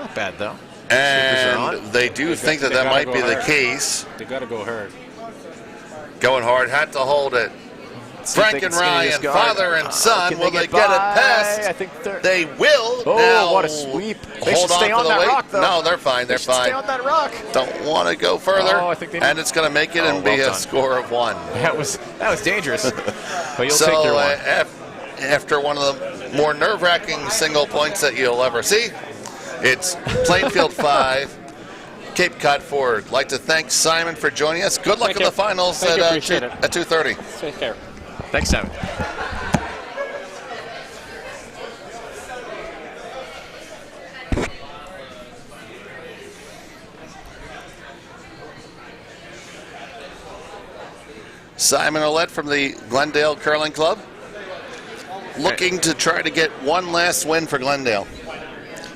Not bad though. And they think that might be the case. They got to go hard. Going hard, had to hold it. Frank and Ryan, father and son, will they get it past? I think they will. Oh, now, what a sweep. They hold should stay on that rock, though. No, they're fine. They're fine. Stay on that rock. Don't want to go further. Oh, I think and it's going to make it and be a score of 1. That was dangerous. But you'll take your 1. After one of the more nerve-wracking single points that you'll ever see, it's Plainfield 5, Cape Cod 4. I'd like to thank Simon for joining us. Good luck in the finals at 2:30. Take care. Thanks, Simon. Simon Ouellette from the Glendale Curling Club, looking to try to get one last win for Glendale.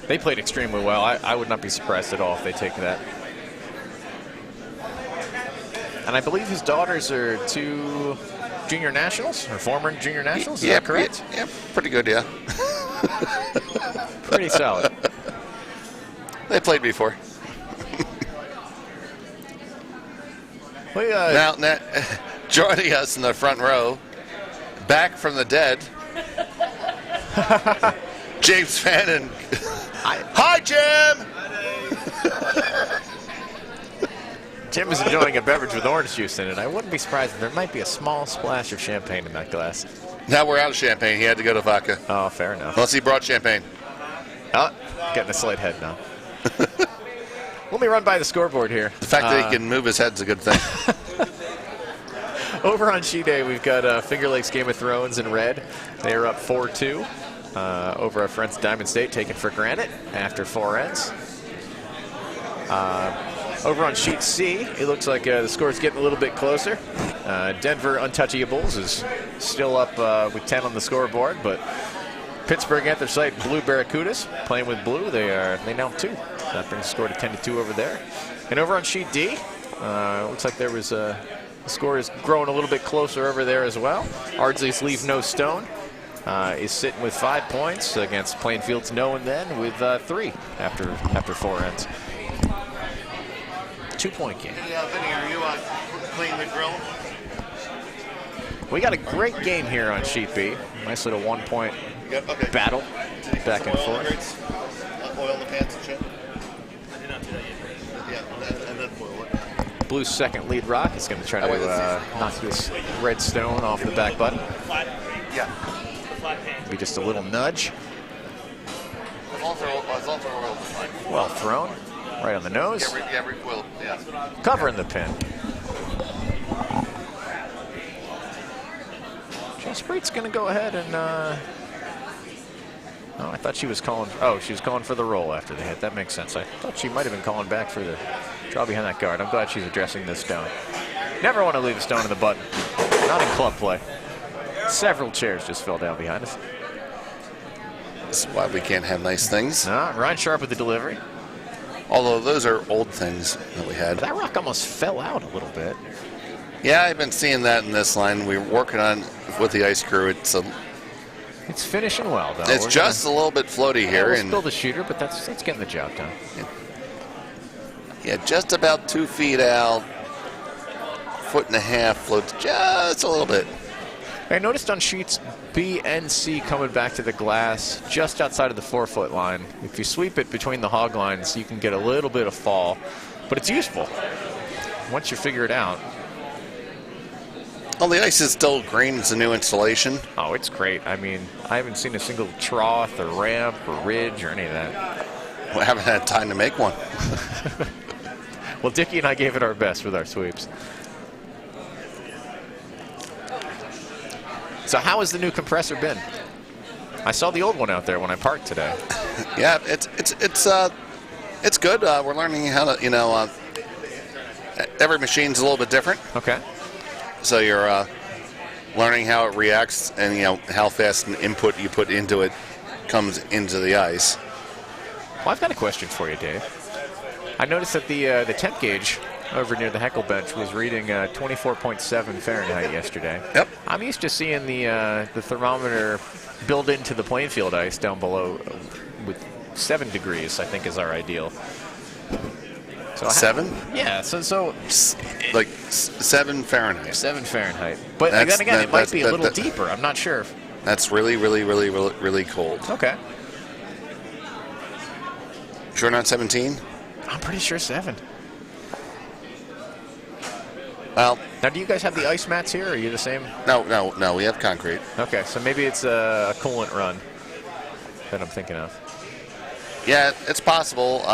They played extremely well. I would not be surprised at all if they take that. And I believe his daughters are 2 junior nationals, or former junior nationals, is that correct? Yeah, pretty good, yeah. Pretty solid. They played before. Now, joining us in the front row, back from the dead, James Fannin. Hi, Jim! Jim is enjoying a beverage with orange juice in it. I wouldn't be surprised if there might be a small splash of champagne in that glass. Now we're out of champagne. He had to go to vodka. Oh, fair enough. Unless he brought champagne. Oh, getting a slight head now. Let me run by the scoreboard here. The fact that he can move his head's a good thing. Over on She Day, we've got Finger Lakes Game of Thrones in red. They are up 4-2 over our friends Diamond State, taken for granted after 4 ends. Over on Sheet C, it looks like the score's getting a little bit closer. Denver Untouchables is still up with 10 on the scoreboard, but Pittsburgh Anthracite Blue Barracudas playing with blue. They now have 2. That brings the score to 10-2 over there. And over on sheet D, looks like there was the score is growing a little bit closer over there as well. Ardsley's Leave No Stone is sitting with 5 points against Plainfield's No and Then with 3 after 4 ends. 2-point game. Yeah, Vinny, are you cleaning the grill? We got a great game here on sheet B. Nice little 1-point battle back and forth. Oil the pants and shit? I did not do that yet. Yeah, and then boil it. Blue's second lead rock is going to try to knock this red stone off the back button. Yeah. Be just a little nudge. Well thrown. Right on the nose. Yeah. Covering the pin. Jaspreet's going to go ahead and... Oh, I thought she was calling... Oh, she was calling for the roll after the hit. That makes sense. I thought she might have been calling back for the draw behind that guard. I'm glad she's addressing this stone. Never want to leave a stone in the button. Not in club play. Several chairs just fell down behind us. That's why we can't have nice things. Ryan Sharp with the delivery. Although those are old things that we had. That rock almost fell out a little bit. Yeah, I've been seeing that in this line. We're working on with the ice crew. It's finishing well, though. It's just a little bit floaty here. We'll build a shooter, but that's getting the job done. Yeah, just about 2 feet out. 1.5 floats just a little bit. I noticed on sheets B and C coming back to the glass just outside of the 4-foot line. If you sweep it between the hog lines, you can get a little bit of fall, but it's useful once you figure it out. Well, the ice is still green. It's a new installation. Oh, it's great. I mean, I haven't seen a single trough or ramp or ridge or any of that. We haven't had time to make one. Well, Dickie and I gave it our best with our sweeps. So how has the new compressor been? I saw the old one out there when I parked today. Yeah, it's good. We're learning how to, every machine's a little bit different. Okay. So you're learning how it reacts and, how fast an input you put into it comes into the ice. Well, I've got a question for you, Dave. I noticed that the temp gauge over near the heckle bench was reading 24.7 Fahrenheit yesterday. Yep. I'm used to seeing the thermometer built into the playing field ice down below with 7 degrees, I think, is our ideal. So 7? Yeah, so like 7 Fahrenheit. 7 Fahrenheit. But then again, it might be a little deeper. I'm not sure. That's really, really, really, really, really cold. Okay. Sure not 17? I'm pretty sure 7. Well, now, do you guys have the ice mats here? Or are you the same? No. We have concrete. Okay, so maybe it's a coolant run that I'm thinking of. Yeah, it's possible.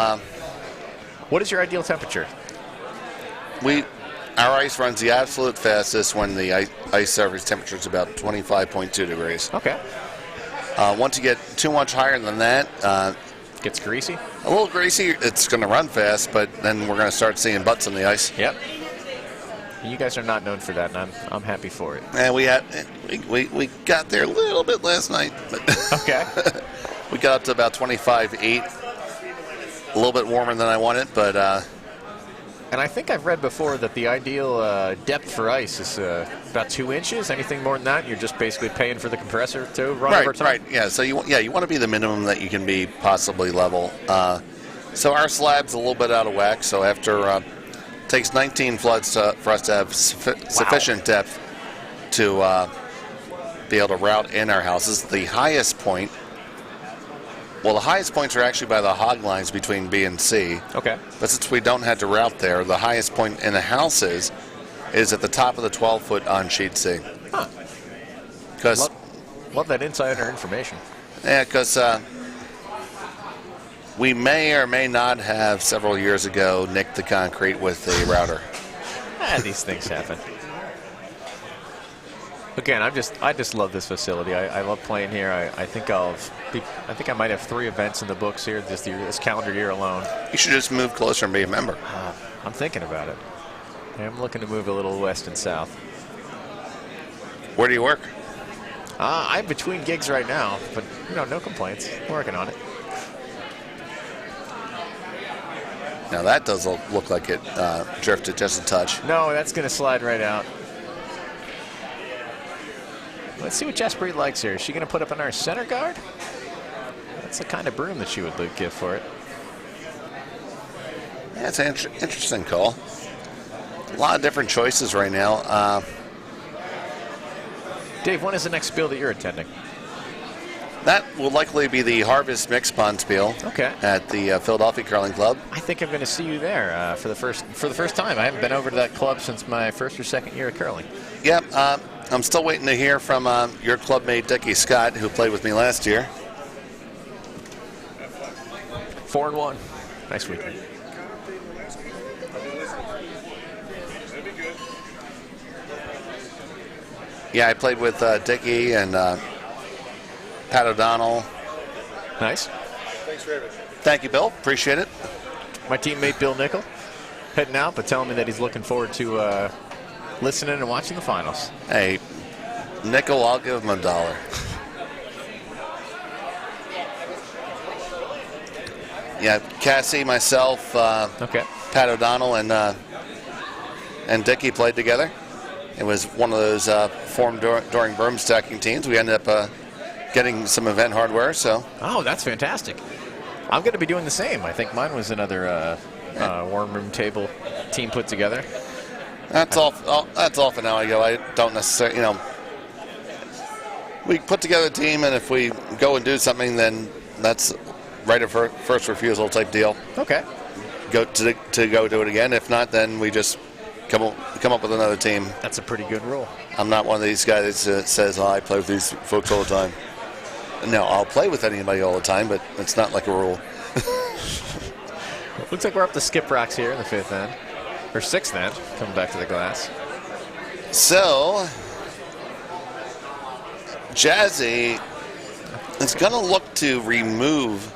What is your ideal temperature? Our ice runs the absolute fastest when the ice surface temperature is about 25.2 degrees. Okay. Once you get too much higher than that, gets greasy. A little greasy. It's going to run fast, but then we're going to start seeing butts on the ice. Yep. You guys are not known for that, and I'm happy for it. And we got there a little bit last night. But okay. We got up to about 25.8. A little bit warmer than I wanted, but... And I think I've read before that the ideal depth for ice is about 2 inches. Anything more than that, you're just basically paying for the compressor to run over time. Right. Yeah. So you want to be the minimum that you can be possibly level. So our slab's a little bit out of whack. So after takes 19 floods for us to have sufficient depth to be able to route in our houses. The highest point. Well, the highest points are actually by the hog lines between B and C. Okay. But since we don't have to route there, the highest point in the houses is at the top of the 12-foot on sheet C. Huh. Because love that insider information. Yeah, because we may or may not have several years ago nicked the concrete with the router. These things happen. Again, I just love this facility. I love playing here. I think I might have 3 events in the books here this calendar year alone. You should just move closer and be a member. I'm thinking about it. I'm looking to move a little west and south. Where do you work? I'm between gigs right now, but no complaints. Working on it. Now that does look like it drifted just a touch. No, that's going to slide right out. Let's see what Jaspreet likes here. Is she going to put up on our center guard? That's the kind of broom that she would give for it. Yeah, it's an interesting call. A lot of different choices right now. Dave, when is the next spiel that you're attending? That will likely be the Harvest Mix Pond Spiel. Okay. At the Philadelphia Curling Club. I think I'm going to see you there for the first time. I haven't been over to that club since my first or second year of curling. Yep. I'm still waiting to hear from your clubmate Dickie Scott, who played with me last year. 4-1. Nice weekend. Yeah, I played with Dickie and Pat O'Donnell. Nice. Thanks for everything. Thank you, Bill. Appreciate it. My teammate Bill Nickel heading out, but telling me that he's looking forward to listening and watching the finals. Hey, Nickel, I'll give him $1. Yeah, Cassie, myself, Okay. Pat O'Donnell, and Dickie played together. It was one of those formed during broom stacking teams. We ended up getting some event hardware. So. Oh, that's fantastic. I'm going to be doing the same. I think mine was another warm room table team put together. That's all. That's all for now. I don't necessarily, we put together a team, and if we go and do something, then that's right of first refusal type deal. Okay. Go do it again. If not, then we just come up with another team. That's a pretty good rule. I'm not one of these guys that says, I play with these folks all the time. No, I'll play with anybody all the time, but it's not like a rule. Looks like we're up to skip rocks here in the 5th end. Or 6th end, coming back to the glass. So, Jazzy is going to look to remove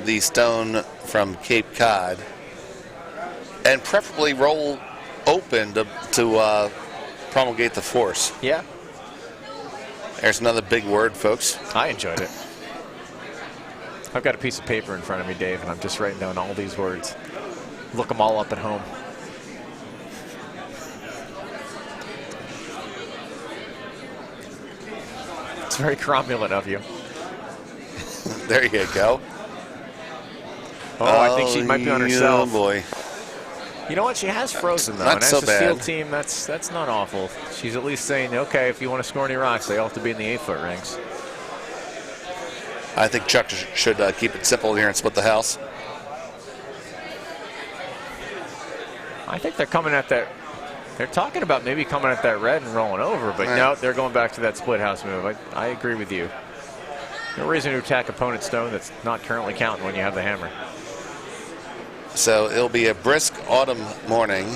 the stone from Cape Cod and preferably roll open to promulgate the force. Yeah. There's another big word, folks. I enjoyed it. I've got a piece of paper in front of me, Dave, and I'm just writing down all these words. Look them all up at home. It's very cromulent of you. There you go. Oh, I think she might be on herself. Oh, boy. You know what? She has frozen, though. Not and so as a steel bad. team, that's not awful. She's at least saying, okay, if you want to score any rocks, they all have to be in the 8-foot rings. I think Chuck should keep it simple here and split the house. I think they're coming at that. They're talking about maybe coming at that red and rolling over, but Right. no, they're going back to that split house move. I agree with you. No reason to attack opponent's stone that's not currently counting when you have the hammer. So it'll be a brisk autumn morning.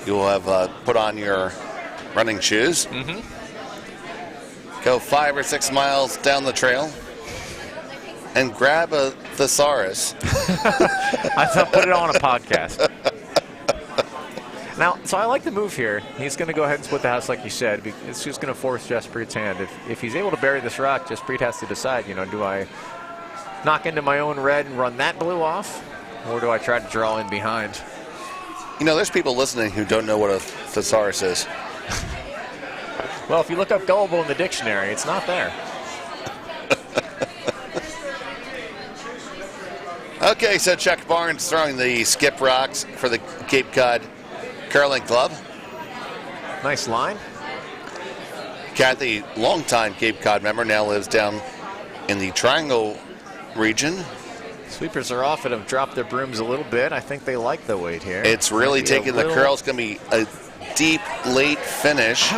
You will have put on your running shoes. Mm-hmm. Go 5 or 6 miles down the trail and grab a thesaurus. I thought put it on a podcast. Now, so I like the move here. He's going to go ahead and split the house like you said. It's just going to force Jaspreet's hand. If he's able to bury this rock, Jaspreet has to decide, do I knock into my own red and run that blue off? Or do I try to draw in behind? There's people listening who don't know what a thesaurus is. Well, if you look up gullible in the dictionary, it's not there. Okay, so Chuck Barnes throwing the skip rocks for the Cape Cod Curling Club. Nice line. Kathy, longtime Cape Cod member, now lives down in the Triangle region. Sweepers are off and have dropped their brooms a little bit. I think they like the weight here. It's really taking the curl. It's going to be a deep, late finish.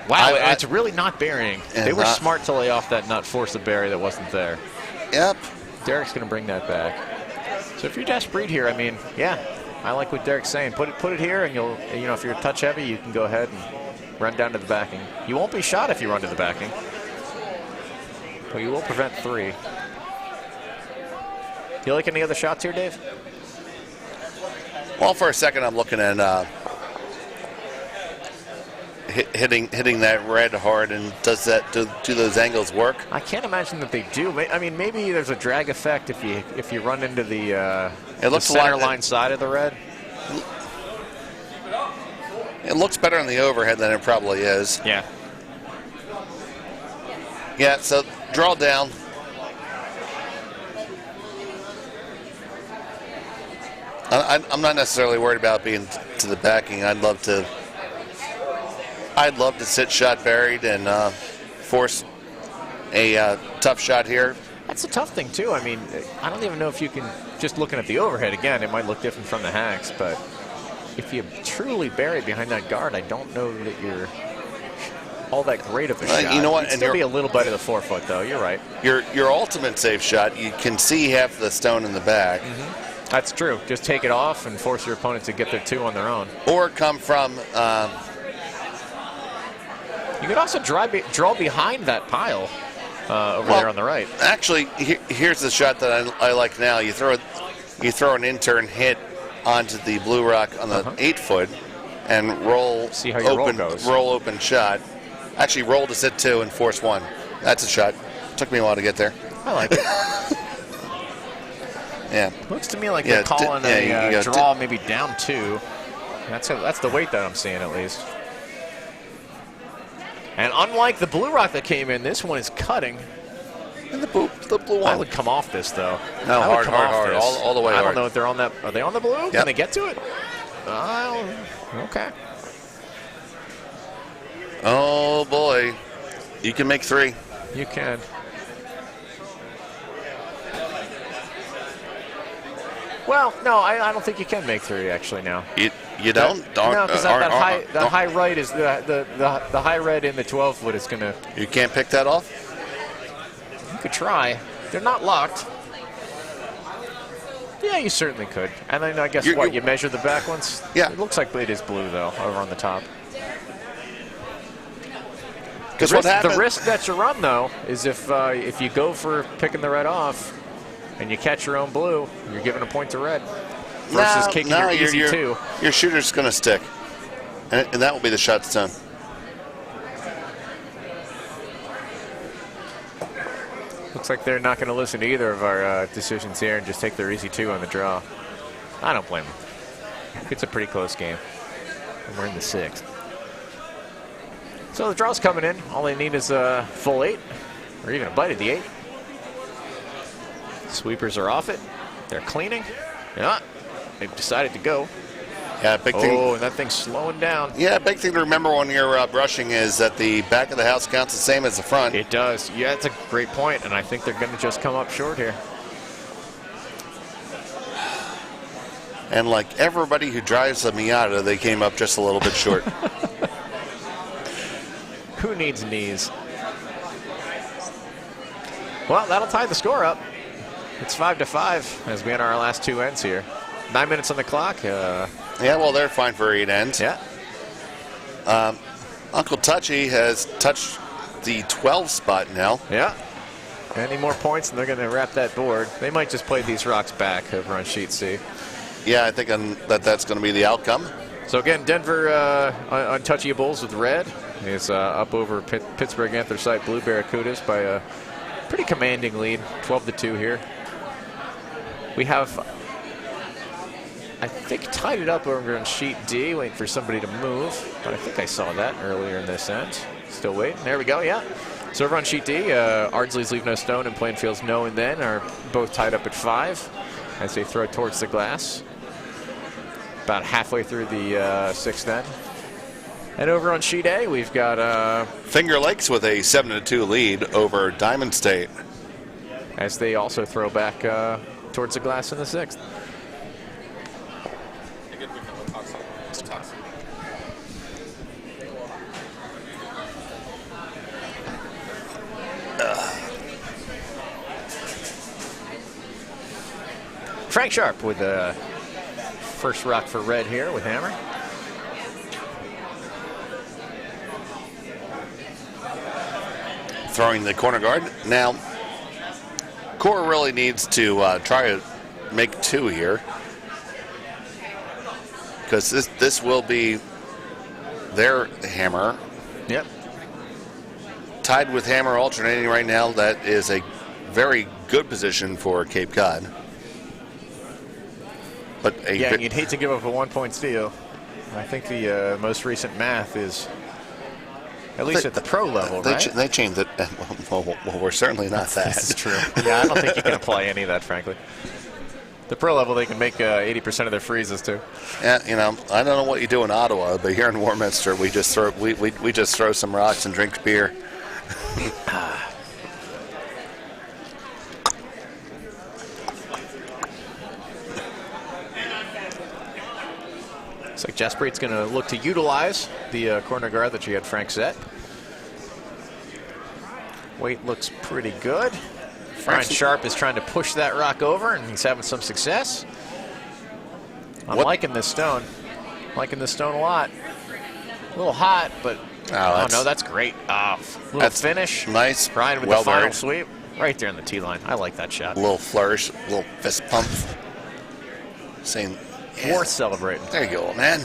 Wow, it's really not burying. They were not smart to lay off that nut, force a bury that wasn't there. Yep. Derek's going to bring that back. So if you're Jaspreet here, yeah, I like what Derek's saying. Put it here, and you'll, if you're touch heavy, you can go ahead and run down to the backing. You won't be shot if you run to the backing, but you will prevent 3. You like any other shots here, Dave? Well, for a second, I'm looking at hitting that red hard, and does that do those angles work? I can't imagine that they do. I mean, maybe there's a drag effect if you run into the center line side of the red. It looks better on the overhead than it probably is. Yeah. Yeah, so draw down. I'm not necessarily worried about being to the backing. I'd love to sit shot buried and force a tough shot here. That's a tough thing, too. I mean, I don't even know if you can, just looking at the overhead, again, it might look different from the hacks, but if you truly bury behind that guard, I don't know that you're all that great of a shot. You know what? It'd still be a little bit of the forefoot, though. You're right. Your ultimate safe shot, you can see half the stone in the back. Mm-hmm. That's true. Just take it off and force your opponent to get their 2 on their own. Or come from... you could also draw behind that pile over there on the right. Actually, here's the shot that I like now. You throw an intern hit onto the blue rock on the 8-foot and roll. See how your roll goes. Roll open shot. Actually, roll to sit 2 and force 1. That's a shot. Took me a while to get there. I like it. Yeah. Looks to me like they're calling a draw maybe down 2. That's the weight that I'm seeing at least. And unlike the blue rock that came in, this one is cutting. And the blue one. I would come off this, though. No, hard, all the way hard. I don't know if they're on that. Are they on the blue? Yep. Can they get to it? Okay. Oh, boy. You can make 3. You can. Well, no, I don't think you can make 3, actually, now. You don't? No, because that high right is the high red in the 12-foot is going to... You can't pick that off? You could try. They're not locked. Yeah, you certainly could. And then I guess you measure the back ones? Yeah. It looks like it is blue, though, over on the top. Because what happens? The risk that you run, though, is if you go for picking the red off and you catch your own blue, you're giving a point to red. Versus kicking your easy 2. Your shooter's going to stick. And that will be the shot stone. Looks like they're not going to listen to either of our decisions here and just take their easy 2 on the draw. I don't blame them. It's a pretty close game. And we're in the 6th. So the draw's coming in. All they need is a full 8, or even a bite of the 8. Sweepers are off it. They're cleaning. Yeah, they've decided to go. Yeah, big thing. Oh, and that thing's slowing down. Yeah, big thing to remember when you're brushing is that the back of the house counts the same as the front. It does. Yeah, that's a great point, and I think they're going to just come up short here. And like everybody who drives a Miata, they came up just a little bit short. Who needs knees? Well, that'll tie the score up. It's 5-5 as we enter our last 2 ends here. 9 minutes on the clock. Yeah, well, they're fine for 8 ends. Yeah. Uncle Touchy has touched the 12 spot now. Yeah. Any more points, and they're going to wrap that board. They might just play these rocks back over on sheet C. Yeah, I think that's going to be the outcome. So again, Denver untouchables with red is up over Pittsburgh Anthracite Blue Barracudas by a pretty commanding lead, 12-2 here. We have, I think, tied it up over on sheet D, waiting for somebody to move. But I think I saw that earlier in this end. Still waiting. There we go, yeah. So over on sheet D, Ardsley's Leave No Stone and Plainfield's No and Then are both tied up at 5 as they throw towards the glass. About halfway through the 6th end. And over on sheet A, we've got Finger Lakes with a 7-2 lead over Diamond State, as they also throw back towards the glass in the 6th. Frank Sharp with the first rock for red here with hammer. Throwing the corner guard. Now, Kaur really needs to try to make 2 here, because this will be their hammer. Yep. Tied with hammer alternating right now. That is a very good position for Cape Cod. But Yeah, and you'd hate to give up a 1-point steal. I think the most recent math is, at least at the pro level, right? They changed it. Well, we're certainly not that. This is true. Yeah, I don't think you can apply any of that, frankly. The pro level, they can make 80% of their freezes too. Yeah, you know, I don't know what you do in Ottawa, but here in Warminster, we just throw some rocks and drink beer. Looks like Jaspreet's going to look to utilize the corner guard that she had Frank set. Weight looks pretty good. Brian Sharp is trying to push that rock over, and he's having some success. I'm liking this stone. Liking this stone a lot. A little hot, but oh no, that's great. Little finish. Nice. Brian with the final sweep. Right there in the tee line. I like that shot. A little flourish, a little fist pump. Same. Yeah. Worth celebrating. There you go, man.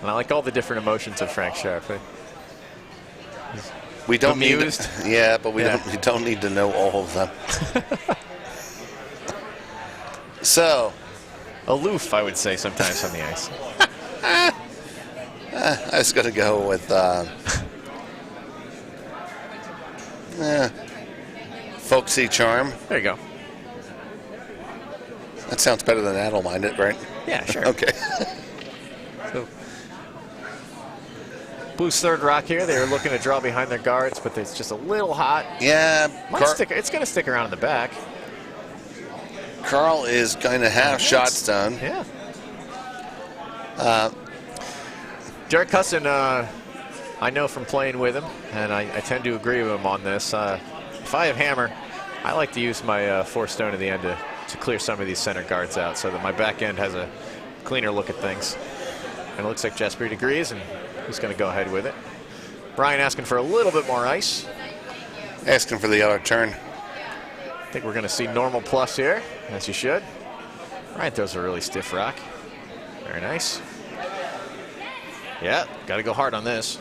And I like all the different emotions of Frank Sharp. We don't amused. Yeah, but we don't need to know all of them. So, aloof, I would say sometimes on the ice. I was going to go with folksy charm. There you go. That sounds better than addle-minded, right? Yeah, sure. Okay. So, Blues third rock here. They were looking to draw behind their guards, but it's just a little hot. Yeah. It's going to stick around in the back. Carl is going to have shots done. Yeah. Derek Cusson, I know from playing with him, and I tend to agree with him on this. If I have hammer, I like to use my force stone at the end to clear some of these center guards out so that my back end has a cleaner look at things. And it looks like Jaspreet agrees, and he's going to go ahead with it. Brian asking for a little bit more ice. Asking for the other turn. I think we're going to see normal plus here, as you should. Brian throws a really stiff rock. Very nice. Yeah, got to go hard on this.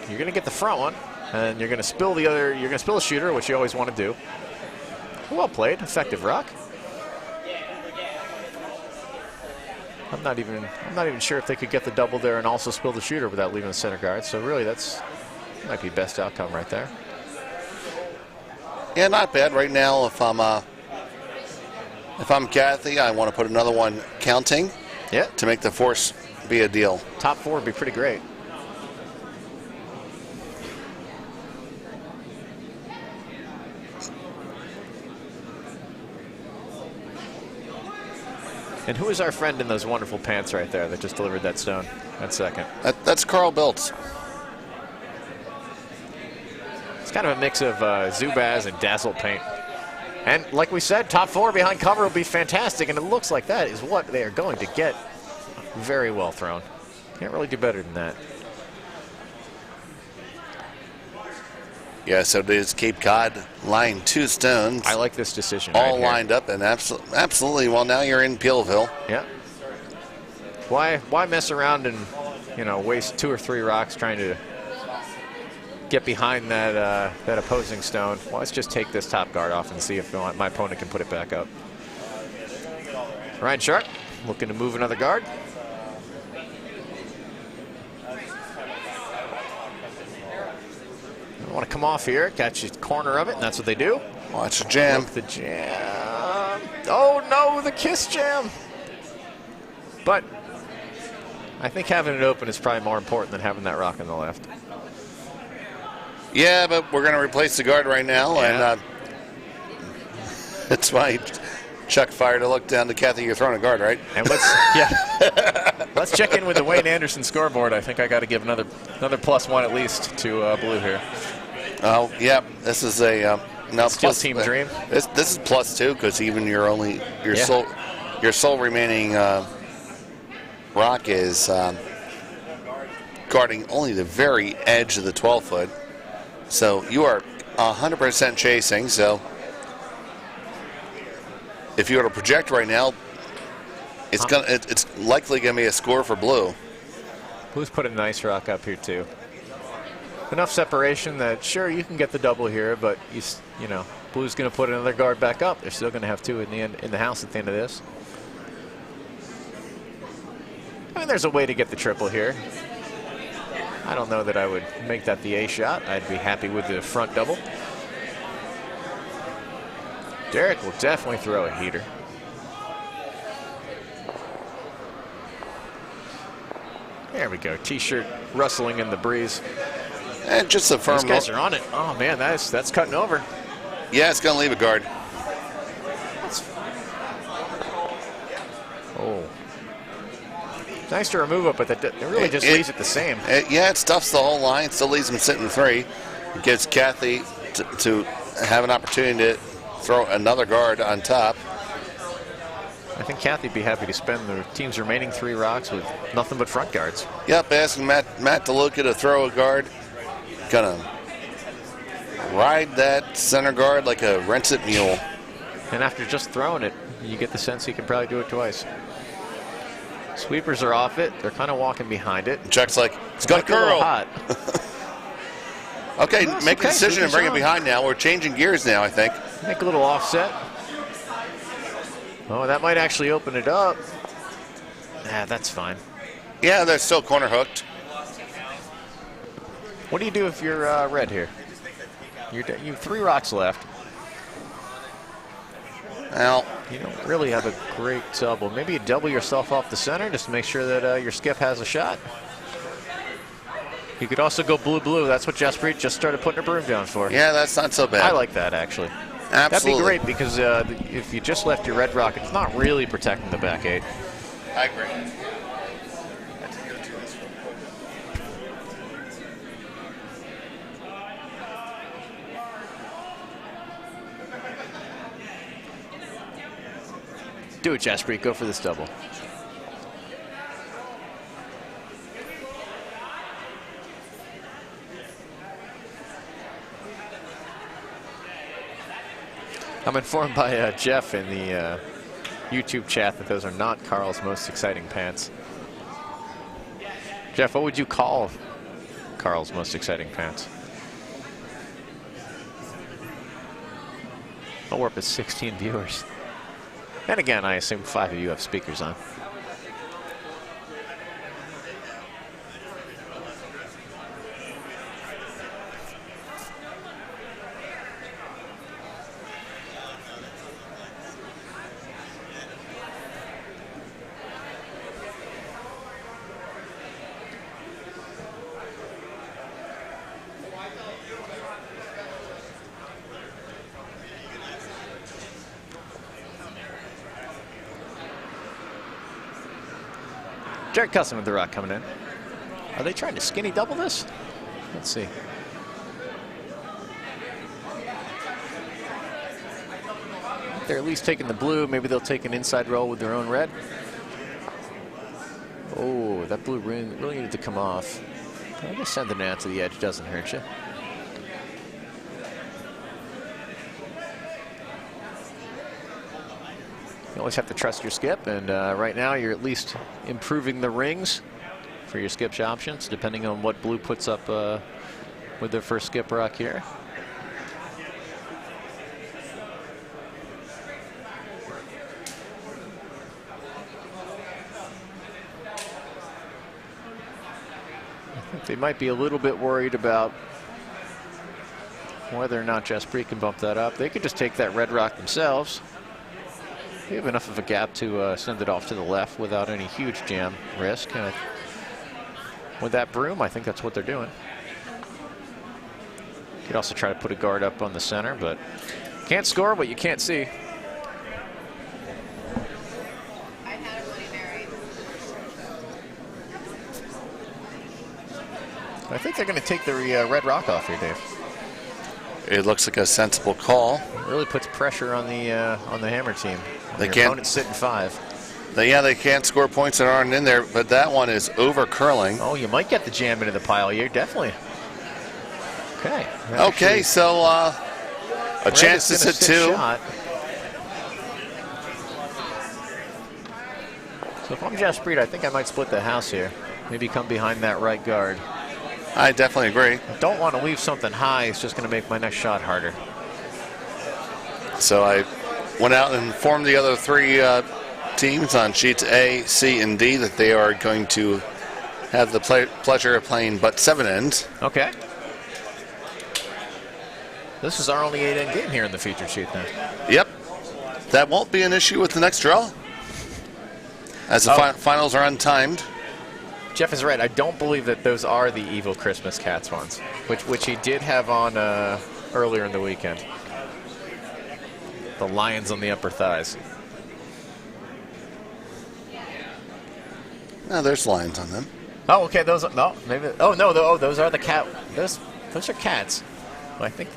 You're going to get the front one, and you're going to spill the other. You're going to spill a shooter, which you always want to do. Well played, effective rock. I'm not even sure if they could get the double there and also spill the shooter without leaving the center guard. So really, that might be best outcome right there. Yeah, not bad right now. If I'm Kathy, I want to put another one counting. Yeah. To make the force be a deal. Top four would be pretty great. And who is our friend in those wonderful pants right there that just delivered that stone? That second. That's Carl Biltz. It's kind of a mix of Zubaz and Dazzle paint. And like we said, top four behind cover will be fantastic, and it looks like that is what they are going to get. Very well thrown. Can't really do better than that. Yeah, so does Cape Cod line 2 stones. I like this decision. All right lined up, and absolutely. Well, now you're in Peelville. Yeah. Why mess around and waste 2 or 3 rocks trying to get behind that opposing stone? Well, let's just take this top guard off and see if my opponent can put it back up. Ryan Sharp looking to move another guard. Want to come off here, catch the corner of it, and that's what they do. Watch the jam. Look the jam. Oh no, the kiss jam. But I think having it open is probably more important than having that rock on the left. Yeah, but we're going to replace the guard right now, and that's why Chuck fired a look down to Kathy. You're throwing a guard, right? And let's check in with the Wayne Anderson scoreboard. I think I got to give another +1 at least to Blue here. Oh, yeah. This is a now still plus, team dream. This is +2 because even your sole remaining rock is guarding only the very edge of the 12-foot. So you are 100% chasing. So if you were to project right now, It's likely gonna be a score for blue. Blue's put a nice rock up here too. Enough separation that sure you can get the double here, but you know Blue's going to put another guard back up. They're still going to have two in the house at the end of this. I mean, there's a way to get the triple here. I don't know that I would make that the A shot. I'd be happy with the front double. Derek will definitely throw a heater. There we go. T-shirt rustling in the breeze. And just a firm. These guys are on it. Oh man, that's cutting over. Yeah, it's going to leave a guard. Oh. Nice to remove it, but it really just leaves it the same. Yeah, it stuffs the whole line. Still leaves him sitting 3. It gives Kathy to have an opportunity to throw another guard on top. I think Kathy'd be happy to spend the team's remaining 3 rocks with nothing but front guards. Yep, asking Matt DeLuca to throw a guard. Gonna ride that center guard like a rinse-it mule. And after just throwing it, you get the sense he can probably do it twice. Sweepers are off it. They're kind of walking behind it. Jack's like, it's gonna curl. Hot. Okay, make a decision and bring it behind now. We're changing gears now, I think. Make a little offset. Oh, that might actually open it up. Nah, that's fine. Yeah, they're still corner hooked. What do you do if you're red here? You have 3 rocks left. Well, you don't really have a great double. Maybe you double yourself off the center just to make sure that your skip has a shot. You could also go blue-blue. That's what Jaspreet just started putting her broom down for. Yeah, that's not so bad. I like that, actually. Absolutely. That'd be great because if you just left your red rock, it's not really protecting the back 8. I agree. Do it, Jaspreet. Go for this double. I'm informed by Jeff in the YouTube chat that those are not Carl's most exciting pants. Jeff, what would you call Carl's most exciting pants? Oh, we're up at 16 viewers. And again, I assume 5 of you have speakers on. Jared Custom with the rock coming in. Are they trying to skinny double this? Let's see. They're at least taking the blue. Maybe they'll take an inside roll with their own red. Oh, that blue ring really needed to come off. I guess sending it out to the edge doesn't hurt you. You always have to trust your skip, and right now you're at least improving the rings for your skip options, depending on what blue puts up with their first skip rock here. I think they might be a little bit worried about whether or not Jaspreet can bump that up. They could just take that red rock themselves. They have enough of a gap to send it off to the left without any huge jam risk. With that broom, I think that's what they're doing. You could also try to put a guard up on the center, but can't score what you can't see. I think they're going to take the red rock off here, Dave. It looks like a sensible call. It really puts pressure on the hammer team. They Your can't. opponent's sitting 5. They can't score points that aren't in there, but that one is over curling. Oh, you might get the jam into the pile here, definitely. Okay. Okay, so a chance to sit 2. Shot. So if I'm Jeff Breed, I think I might split the house here. Maybe come behind that right guard. I definitely agree. I don't want to leave something high. It's just going to make my next shot harder. So I went out and informed the other three teams on sheets A, C, and D that they are going to have the pleasure of playing but 7 ends. Okay. This is our only 8-end game here in the feature sheet then. Yep. That won't be an issue with the next draw, as the finals are untimed. Jeff is right. I don't believe that those are the evil Christmas Cats ones, which he did have on earlier in the weekend. The lions on the upper thighs. No, there's lines on them. Oh, okay. Those no, maybe. Oh no, those are the cat. Those are cats. Well, I think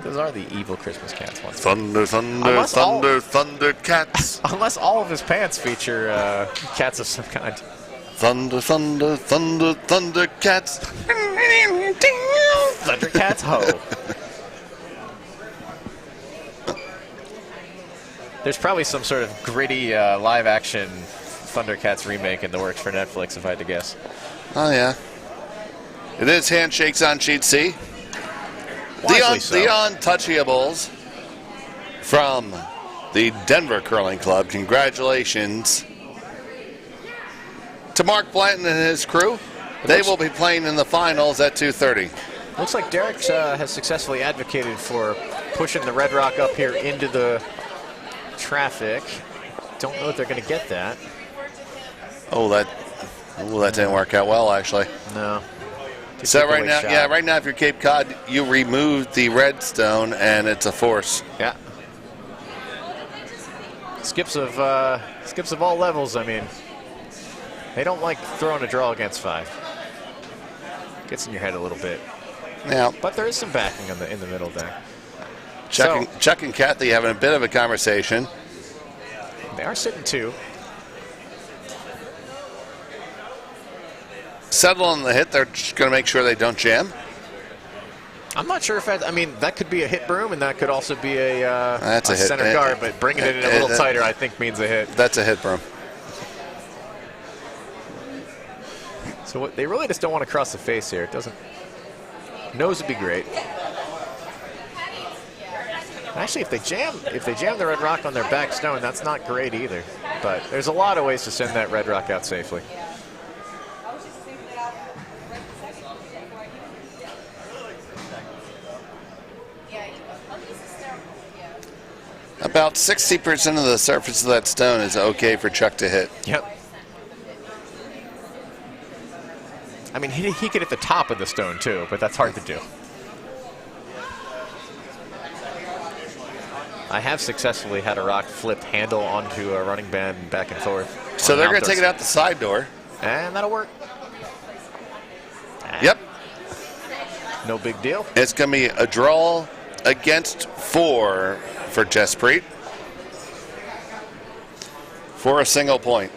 those are the evil Christmas Cats ones. Thunder, thunder, thunder, thunder, cats. Unless all of his pants feature cats of some kind. Thunder, thunder, thunder, thunder, cats. Thundercats, ho. There's probably some sort of gritty live-action Thundercats remake in the works for Netflix, if I had to guess. Oh, yeah. It is handshakes on sheet C. The Untouchables from the Denver Curling Club. Congratulations to Mark Blanton and his crew. They will be playing in the finals at 2:30. Looks like Derek has successfully advocated for pushing the Red Rock up here into the traffic. Don't know if they're going to get that. Oh, that didn't work out well, actually. No. So right now, if you're Cape Cod, you remove the red stone, and it's a force. Yeah. Skips of all levels. I mean, they don't like throwing a draw against 5. Gets in your head a little bit. Yeah. But there is some backing in the middle there. Chuck and Kathy having a bit of a conversation. They are sitting 2. Settle on the hit. They're just going to make sure they don't jam. I'm not sure if that could be a hit broom, and that could also be a That's a hit. center guard, but bringing it in a little tighter, I think, means a hit. That's a hit broom. So they really just don't want to cross the face here. It doesn't. Nose would be great. Actually, if they jam the Red Rock on their back stone, that's not great either. But there's a lot of ways to send that Red Rock out safely. About 60% of the surface of that stone is okay for Chuck to hit. Yep. I mean, he could hit the top of the stone too, but that's hard to do. I have successfully had a rock flip handle onto a running band back and forth. So they're going to take it out the side door. And that'll work. Yep. No big deal. It's going to be a draw against 4 for Jesprit for a single point.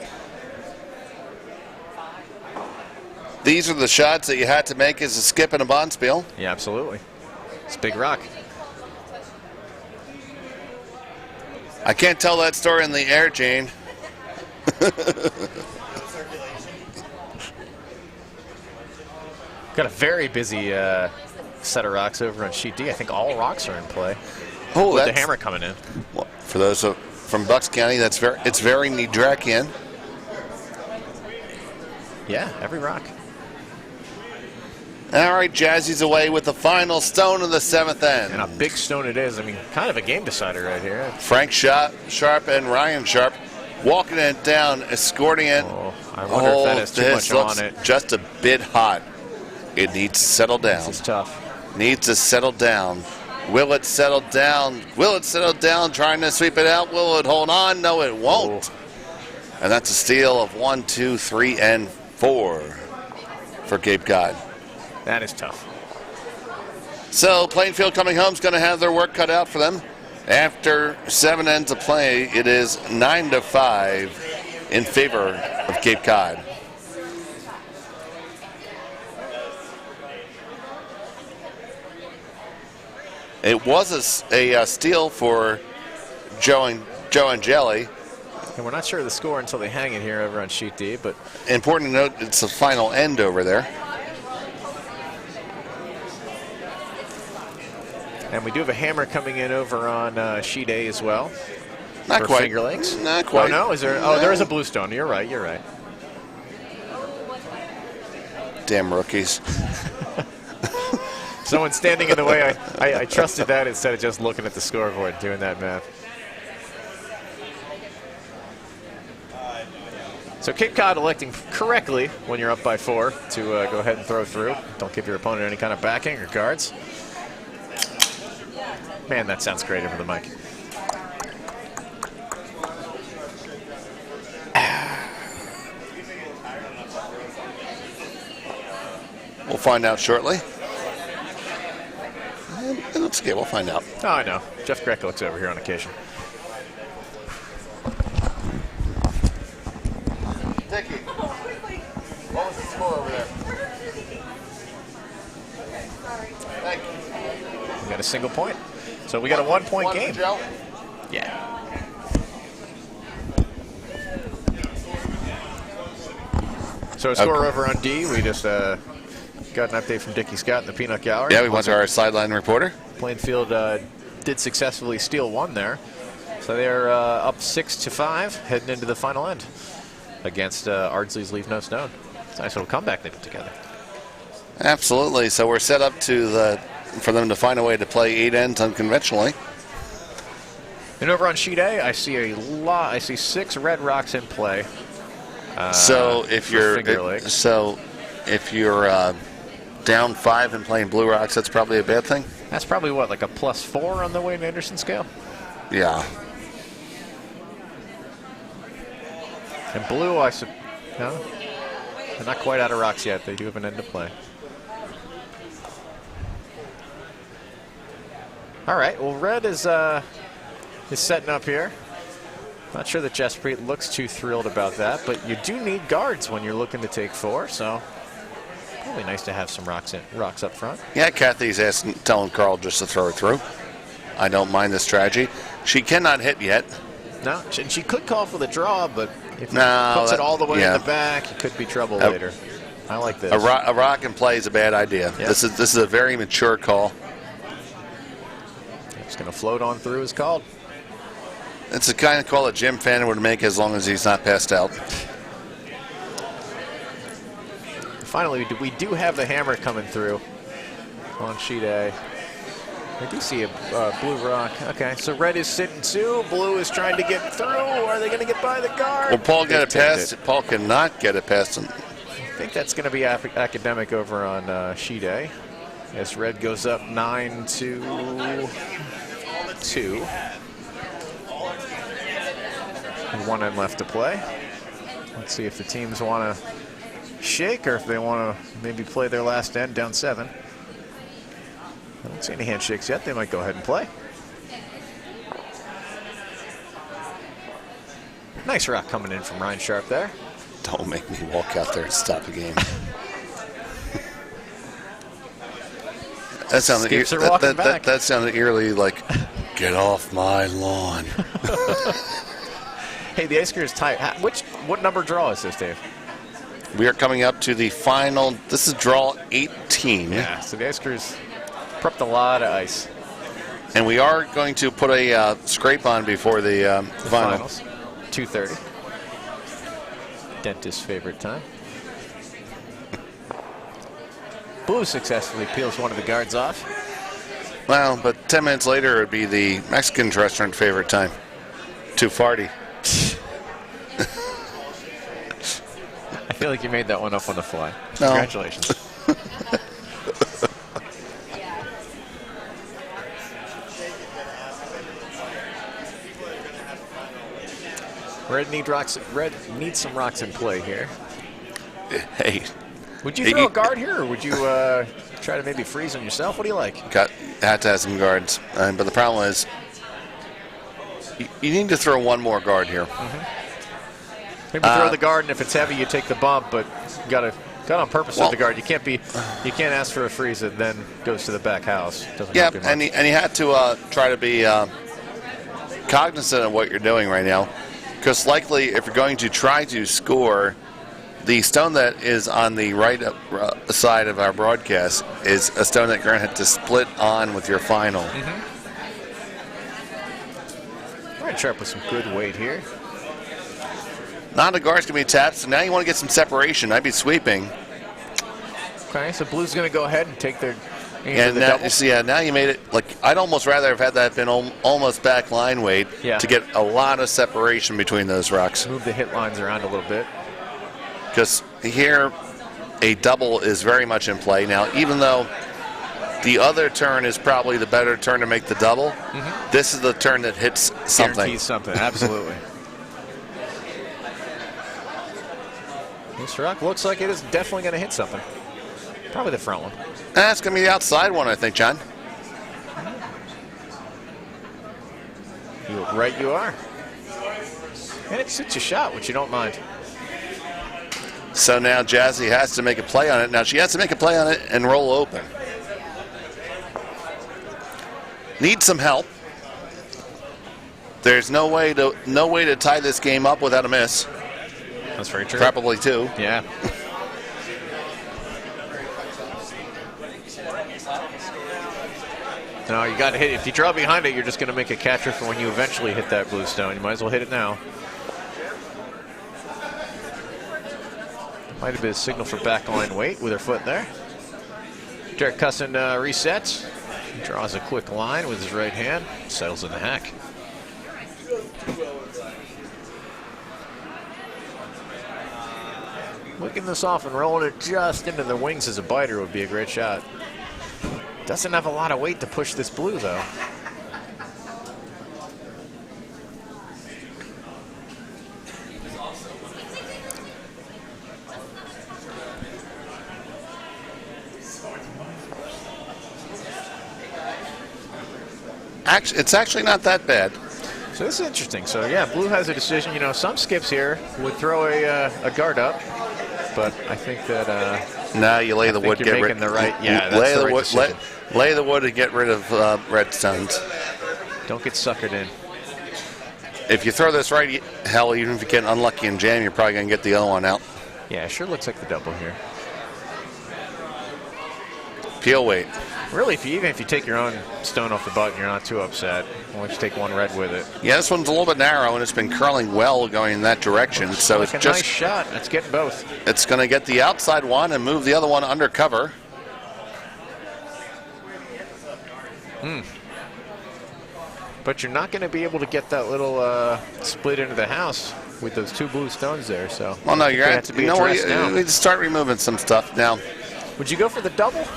These are the shots that you had to make as a skip and a bonspiel. Yeah, absolutely. It's a big rock. I can't tell that story in the air, Gene. Got a very busy set of rocks over on sheet D. I think all rocks are in play. Oh, with the hammer coming in. Well, for those from Bucks County, it's very Nidrakian. Yeah, every rock. All right, Jazzy's away with the final stone of the 7th end. And a big stone it is. I mean, kind of a game decider right here. Frank Sharp and Ryan Sharp walking it down, escorting it. Oh, I wonder if that has too much on it. Just a bit hot. It needs to settle down. This is tough. Needs to settle down. Will it settle down? Will it settle down? Trying to sweep it out. Will it hold on? No, it won't. Oh. And that's a steal of 1, 2, 3, and 4 for Cape Cod. That is tough. So Plainfield coming home is going to have their work cut out for them. After 7 ends of play, it is 9-5 in favor of Cape Cod. It was a steal for Joe and Jelly. And we're not sure of the score until they hang it here over on sheet D, but Important to note, it's the final end over there. and we do have a hammer coming in over on sheet A as well. Not for quite. Finger lakes. Not quite. Oh, no? Is there? Oh, there is a bluestone. You're right. You're right. Damn rookies. Someone standing in the way. I trusted that instead of just looking at the scoreboard doing that math. So Cape Cod electing correctly when you're up by 4 to go ahead and throw through. Don't give your opponent any kind of backing or guards. Man, that sounds great over the mic. We'll find out shortly. Let's get. We'll find out. Oh, I know. Jeff Greco looks over here on occasion. Dickie, what was the score over there? Thank you. We got a single point. So we got a 1 point game. Joe? Yeah. So a score over on D. We just got an update from Dickie Scott in the Peanut Gallery. Yeah, we went to our sideline reporter. Plainfield did successfully steal 1 there. So they're up 6-5 heading into the final end against Ardsley's Leave No Stone. It's a nice little comeback they put together. Absolutely. So we're set up for them to find a way to play 8 ends unconventionally. And over on sheet A, I see I see 6 red rocks in play. So if you're down 5 and playing blue rocks, that's probably a bad thing. That's probably what, like a +4 on the Wayne Anderson scale? Yeah. And blue, no, they're not quite out of rocks yet. They do have an end to play. All right. Well, red is setting up here. Not sure that Jaspreet looks too thrilled about that, but you do need guards when you're looking to take 4. So probably nice to have some rocks up front. Yeah, Kathy's telling Carl just to throw it through. I don't mind this strategy. She cannot hit yet. No, and she could call for the draw, but if he No, puts it all the way yeah. in the back, it could be trouble later. I like this. A rock in play is a bad idea. Yep. This is a very mature call. It's going to float on through is called. It's the kind of call that Jim Fannin would make as long as he's not passed out. Finally, we do have the hammer coming through on sheet A. I do see a blue rock. Okay, so red is sitting 2. Blue is trying to get through. Are they going to get by the guard? Will Paul get it They've past? tipped Paul cannot get it past him. I think that's going to be academic over on sheet A. As red goes up 9-2. And 1 end left to play. Let's see if the teams want to shake or if they want to maybe play their last end down 7. I don't see any handshakes yet. They might go ahead and play. Nice rock coming in from Ryan Sharp there. Don't make me walk out there and stop a game. That sounded that sounded eerily like, get off my lawn. Hey, the ice cream is tight. What number draw is this, Dave? We are coming up to the final. This is draw 18. Yeah, so the ice crews prepped a lot of ice. And we are going to put a scrape on before the finals. 2:30. Dentist's favorite time. Blue successfully peels one of the guards off. Well, but 10 minutes later, it would be the Mexican restaurant favorite time. 2:40. I feel like you made that one up on the fly. No. Congratulations. Red needs some rocks in play here. Hey. Would you throw a guard here, or would you try to maybe freeze on yourself? What do you like? Had to have some guards. But the problem is, you need to throw one more guard here. Maybe throw the guard, and if it's heavy, you take the bump, but you got on purpose with the guard. You can't ask for a freeze that then goes to the back house. Yeah, and he had to try to be cognizant of what you're doing right now. Because likely, if you're going to try to score, the stone that is on the right side of our broadcast is a stone that you're going to have to split on with your final. We're going to try to put some good weight here. Now the guard's going to be tapped, so now you want to get some separation. I'd be sweeping. Okay, so blue's going to go ahead and take their And now, now you made it, like, I'd almost rather have had that been almost back line weight to get a lot of separation between those rocks. Move the hit lines around a little bit. Because here, a double is very much in play. Now, even though the other turn is probably the better turn to make the double, this is the turn that hits something. Guarantees something, absolutely. This rock looks like it is definitely going to hit something. Probably the front one. That's going to be the outside one, I think, John. Right you are. And it suits a shot, which you don't mind. So now Jazzy has to make a play on it. Now she has to make a play on it and roll open. Needs some help. There's no way to tie this game up without a miss. That's very true. Probably two. Yeah. No, you got to hit it. If you draw behind it, you're just going to make a catcher for when you eventually hit that blue stone. You might as well hit it now. Might have been a signal for backline weight with her foot there. Derek Cusson resets. Draws a quick line with his right hand. Settles in the hack. Looking this off and rolling it just into the wings as a biter would be a great shot. Doesn't have a lot of weight to push this blue, though. It's actually not that bad. So this is interesting. So yeah, blue has a decision. You know, some skips here would throw a guard up, but I think that now you lay the wood. You're making the right. Yeah, that's the right decision. Lay the wood and get rid of red stones. Don't get suckered in. If you throw this right, hell, even if you get unlucky and jam, you're probably going to get the other one out. Yeah, it sure looks like the double here. Peel weight. Really, even if you take your own stone off the button, you're not too upset. Why don't you take one red with it? Yeah, this one's a little bit narrow, and it's been curling well going in that direction. So like it's a just nice shot. Let's get both. It's going to get the outside one and move the other one under cover. But you're not going to be able to get that little split into the house with those two blue stones there. So well, no, you're going to have to be addressed now. You need to start removing some stuff now. Would you go for the double?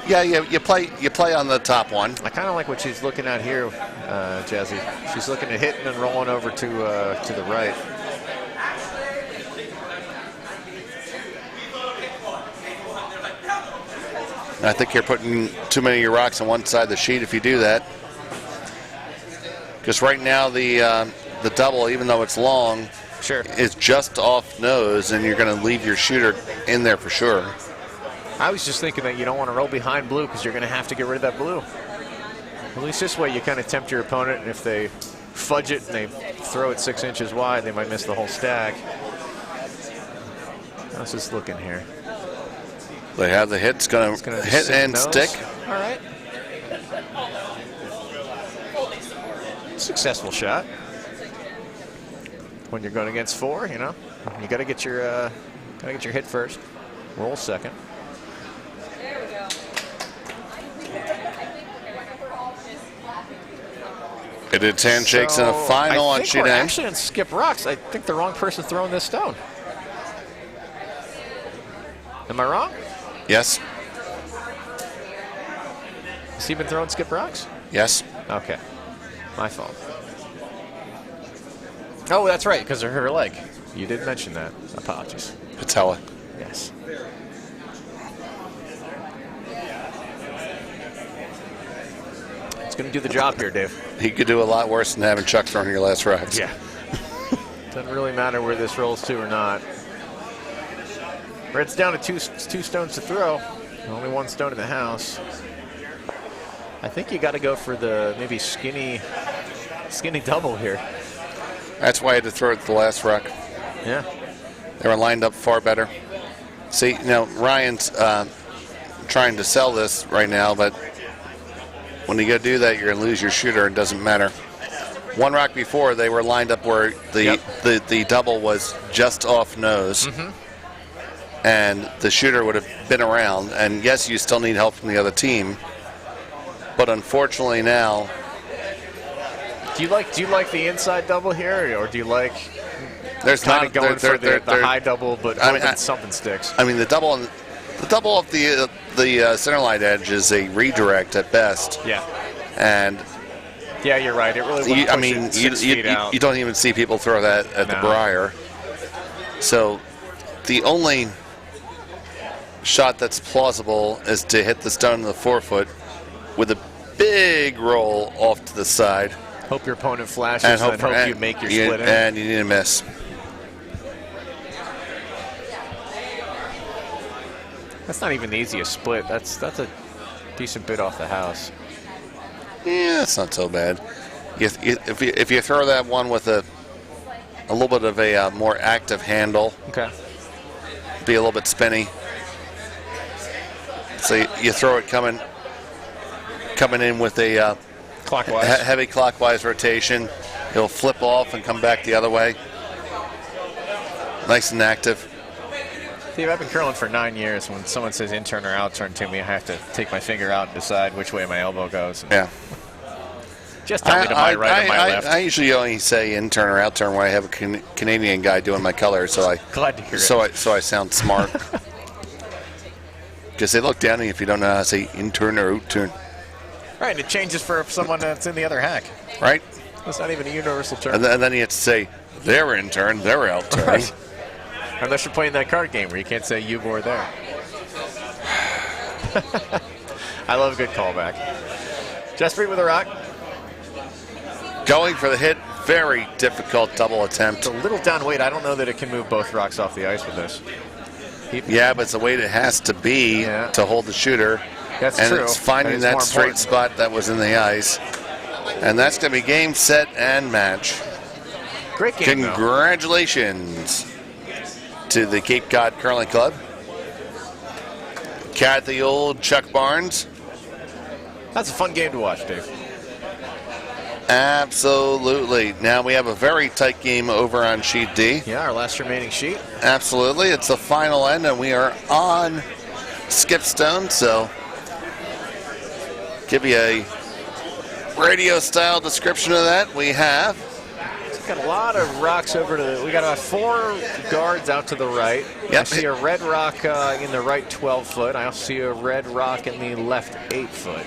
Yeah, you play on the top one. I kind of like what she's looking at here, Jazzy. She's looking at hitting and rolling over to the right. I think you're putting too many of your rocks on one side of the sheet if you do that. Because right now the double, even though it's long, is just off nose, and you're going to leave your shooter in there for sure. I was just thinking that you don't want to roll behind blue because you're going to have to get rid of that blue. At least this way you kind of tempt your opponent, and if they fudge it and they throw it 6 inches wide, they might miss the whole stack. How's this looking here? They have the hit. It's going to hit and stick. All right. Successful shot. When you're going against 4, you know, you got to get your hit first. Roll second. It did handshakes in a final on sheet A. Actually, on skip rocks, I think the wrong person's throwing this stone. Am I wrong? Yes. Has he been throwing skip rocks? Yes. Okay. My fault. Oh, that's right, because of her leg. You did mention that. Apologies. Patella. Yes. It's going to do the job here, Dave. He could do a lot worse than having Chuck throwing your last rocks. Yeah. Doesn't really matter where this rolls to or not. Red's down to two stones to throw. Only one stone in the house. I think you got to go for the maybe skinny double here. That's why I had to throw it to the last rock. Yeah. They were lined up far better. See, Ryan's trying to sell this right now, but when you go do that, you're going to lose your shooter. It doesn't matter. One rock before, they were lined up where the double was just off nose, and the shooter would have been around. And yes, you still need help from the other team, but unfortunately now. Do you like the inside double here, or do you like there's kind not of going for the high double, but hoping I mean, something sticks? I mean, the double off the center line edge is a redirect at best. Yeah. And yeah, you're right. It really. You don't even see people throw that at the Briar. So the only shot that's plausible is to hit the stone in the 4-foot with a big roll off to the side. Hope your opponent flashes and hope you make your split in. And you need a miss. That's not even the easiest split. That's a decent bit off the house. Yeah, it's not so bad. If you throw that one with a little bit of a more active handle, okay, be a little bit spinny. So you throw it coming in with a clockwise, heavy clockwise rotation. It'll flip off and come back the other way. Nice and active. Steve, I've been curling for 9 years. When someone says in turn or out turn to me, I have to take my finger out and decide which way my elbow goes. Yeah. Just tell me to my right or my left. I usually only say in turn or out turn when I have a Canadian guy doing my color, so glad to hear it. So I sound smart. Because they look down at you if you don't know how to say in turn or out turn. Right, and it changes for someone that's in the other hack. Right. It's not even a universal term. And then you have to say they're in turn, they're out turn. Right. Unless you're playing that card game where you can't say you or there. I love a good callback. Jasper with a rock. Going for the hit. Very difficult double attempt. It's a little down weight. I don't know that it can move both rocks off the ice with this. Yeah, but it's the weight it has to be to hold the shooter. That's and true. It's finding that straight spot that was in the ice. And that's going to be game, set, and match. Great game, Congratulations to the Cape Cod Curling Club. Kathy Old, Chuck Barnes. That's a fun game to watch, Dave. Absolutely. Now we have a very tight game over on Sheet D. Yeah, our last remaining sheet. Absolutely. It's the final end, and we are on Skipstone, so give you a radio-style description of that. We have got a lot of rocks over to the. We got about 4 guards out to the right. Yep. I see a red rock in the right 12-foot. I also see a red rock in the left 8-foot.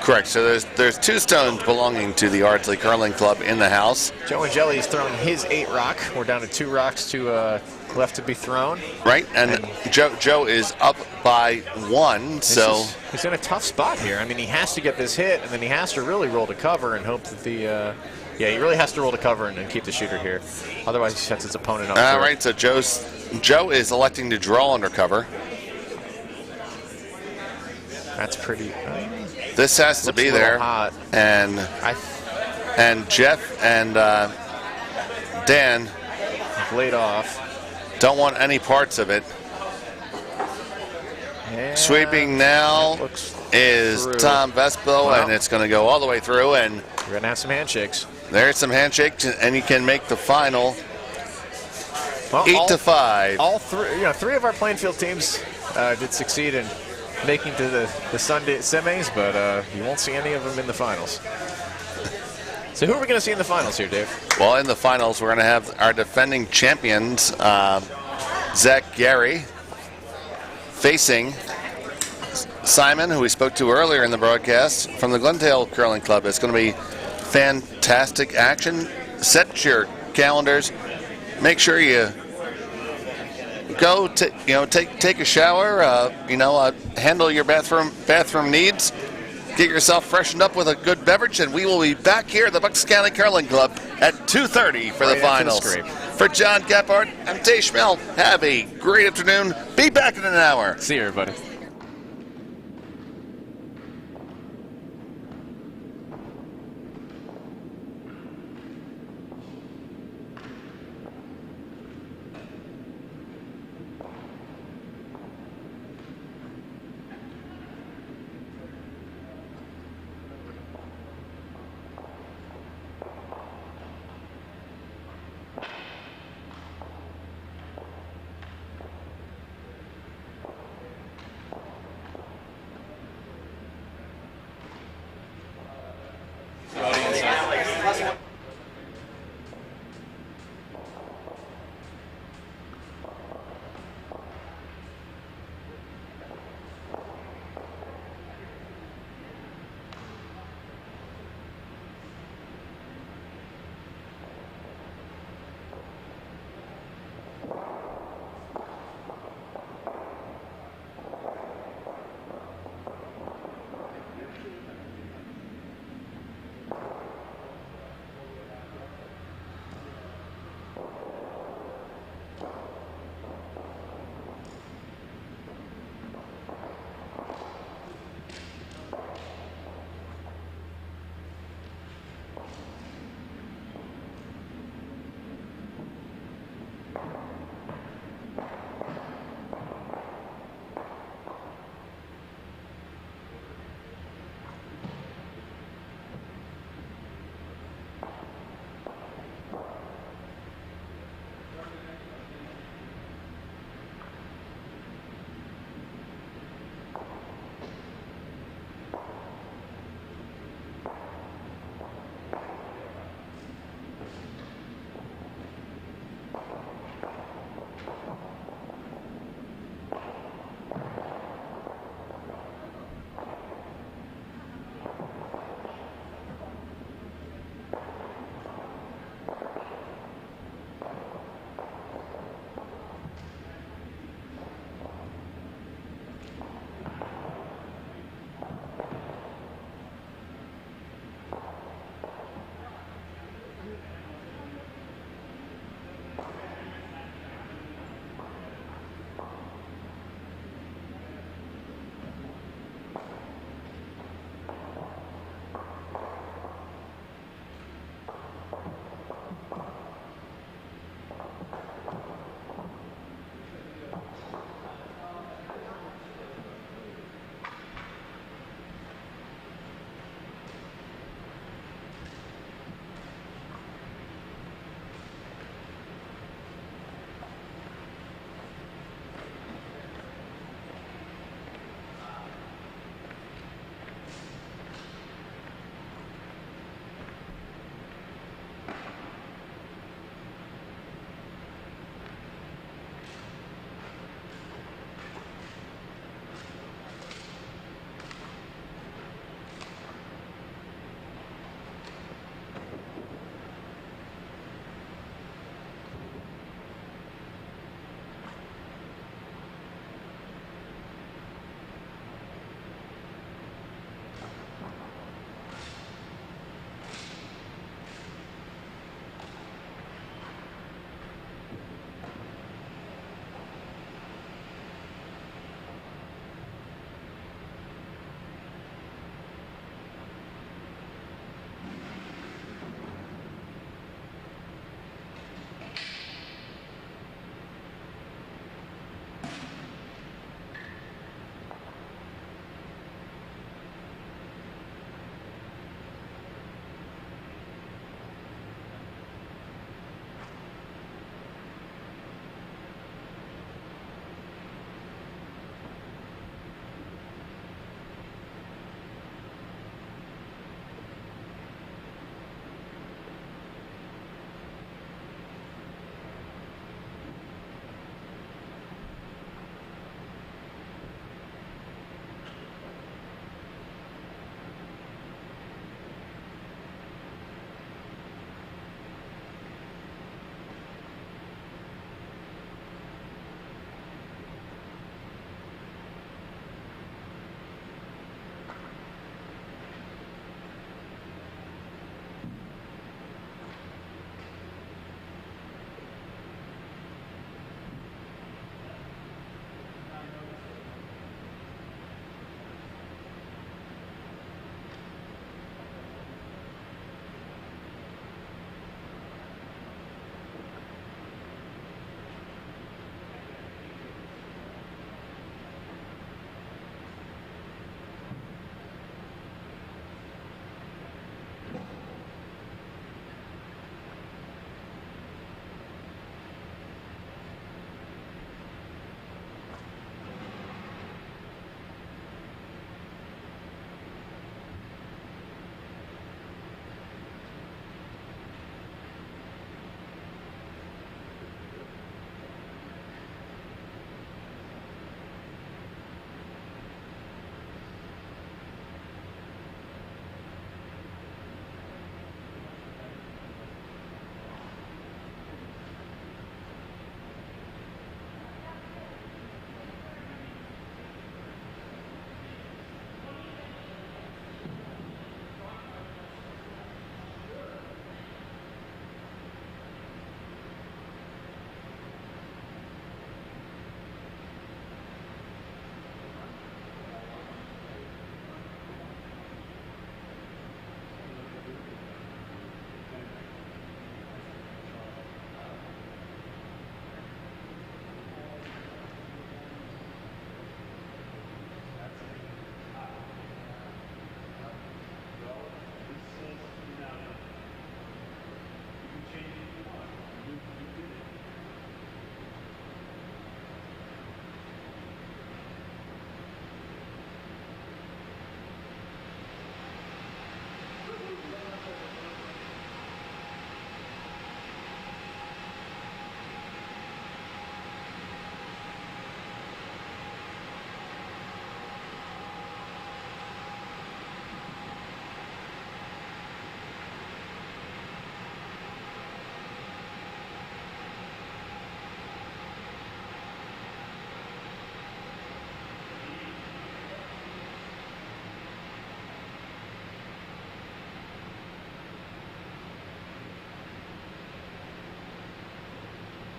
Correct. So there's 2 stones belonging to the Ardsley Curling Club in the house. Joe and Jelly is throwing his 8 rock. We're down to 2 rocks to left to be thrown. Right, and Joe is up by 1. So he's in a tough spot here. I mean, he has to get this hit, and then he has to really roll to cover and hope that the. Yeah, he really has to roll to cover and keep the shooter here. Otherwise, he sets his opponent up. All right, so Joe is electing to draw under cover. That's pretty. This has to be there. Hot. And Jeff and Dan laid off. Don't want any parts of it. And sweeping now is through. Tom Vespo, and it's going to go all the way through. And we're going to have some handshakes. There's some handshakes, and you can make the final 8-5. All 3 of our playing field teams did succeed in making to the Sunday semis, but you won't see any of them in the finals. So who are we going to see in the finals here, Dave? Well, in the finals, we're going to have our defending champions, Zach Gary, facing Simon, who we spoke to earlier in the broadcast, from the Glendale Curling Club. It's going to be fantastic action. Set your calendars. Make sure you go take a shower. Handle your bathroom needs. Get yourself freshened up with a good beverage, and we will be back here at the Bucks County Curling Club at 2:30 for the finals. For John Gephardt, I'm Tay Schmel. Have a great afternoon. Be back in an hour. See you, everybody.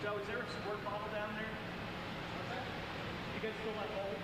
Joe, is there a squirt bottle down there? You guys fill that hole?